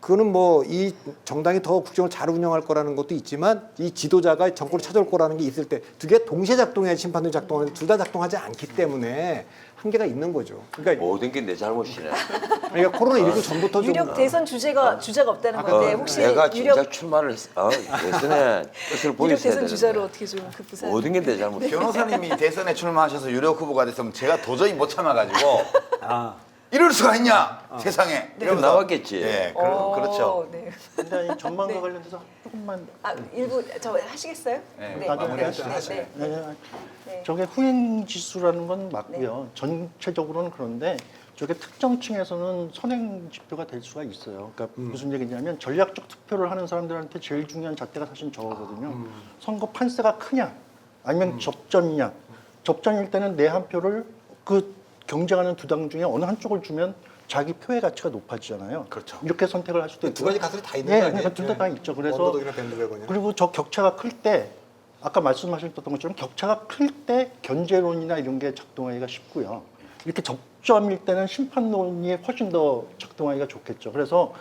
[SPEAKER 12] 그거는 뭐 이 정당이 더 국정을 잘 운영할 거라는 것도 있지만 이 지도자가 정권을 찾아올 거라는 게 있을 때 두 개 동시에 작동해야 심판론이 작동하는데 둘 다 작동하지 않기 때문에 한계가 있는 거죠. 그러니까
[SPEAKER 13] 모든 게 내 잘못이네.
[SPEAKER 12] 그러니까 코로나19 전부터 좀
[SPEAKER 11] 유력 대선 주자가 없다는 건데 혹시
[SPEAKER 13] 내가
[SPEAKER 11] 유력
[SPEAKER 13] 진짜 출마를 대선에 뜻을
[SPEAKER 11] 유력
[SPEAKER 13] 보였어야
[SPEAKER 11] 대선
[SPEAKER 13] 되는데
[SPEAKER 11] 주자로 어떻게 좀 급부상.
[SPEAKER 13] 모든 게 내 잘못.
[SPEAKER 14] 변호사님이 대선에 출마하셔서 유력 후보가 됐으면 제가 도저히 못 참아가지고 이럴 수가 있냐 세상에
[SPEAKER 13] 이러면서 나왔겠지.
[SPEAKER 14] 예, 그렇죠.
[SPEAKER 11] 네.
[SPEAKER 15] 근데 이 전망과 관련돼서 조금만
[SPEAKER 11] 일부 저 하시겠어요?
[SPEAKER 14] 네,
[SPEAKER 11] 네.
[SPEAKER 15] 네. 저게 후행 지수라는 건 맞고요. 전체적으로는 그런데 저게 특정 층에서는 선행 지표가 될 수가 있어요. 그러니까 무슨 얘기냐면 전략적 투표를 하는 사람들한테 제일 중요한 잣대가 사실 저거거든요. 선거 판세가 크냐 아니면 접전이냐. 접전일 때는 내 한 표를 그 경쟁하는 두 당 중에 어느 한쪽을 주면 자기 표의 가치가 높아지잖아요.
[SPEAKER 12] 그렇죠.
[SPEAKER 15] 이렇게 선택을 할 수도 있고.
[SPEAKER 12] 두 가지 가설이 다 있는
[SPEAKER 15] 네,
[SPEAKER 12] 거 아니에요?
[SPEAKER 15] 둘 다 있죠. 그래서
[SPEAKER 12] 언더독이나 밴드웨건이나.
[SPEAKER 15] 그리고 저 격차가 클 때 아까 말씀하셨던 것처럼 격차가 클 때 견제론이나 이런 게 작동하기가 쉽고요. 이렇게 접점일 때는 심판론이 훨씬 더 작동하기가 좋겠죠. 그래서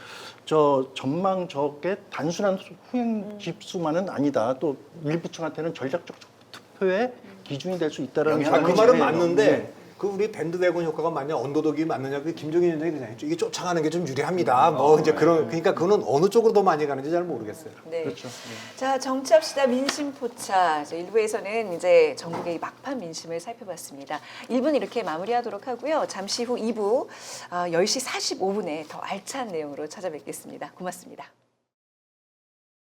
[SPEAKER 15] 저 전망 저게 단순한 후행 집수만은 아니다. 또 일부 층한테는 전략적 투표의 기준이 될 수 있다라는
[SPEAKER 12] 그 말은 맞는데 그 우리 밴드웨건 효과가 맞냐 언더독이 맞느냐 그 김종인 위원장이 그러잖아요. 이게 쫓아가는 게 좀 유리합니다. 뭐 이제 그런 그러니까 그거는 어느 쪽으로 더 많이 가는지 잘 모르겠어요.
[SPEAKER 11] 네.
[SPEAKER 15] 그렇죠.
[SPEAKER 11] 자, 정치합시다 민심포차. 1부에서는 이제 전국의 막판 민심을 살펴봤습니다. 1부는 이렇게 마무리하도록 하고요. 잠시 후 2부 10시 45분에 더 알찬 내용으로 찾아뵙겠습니다. 고맙습니다.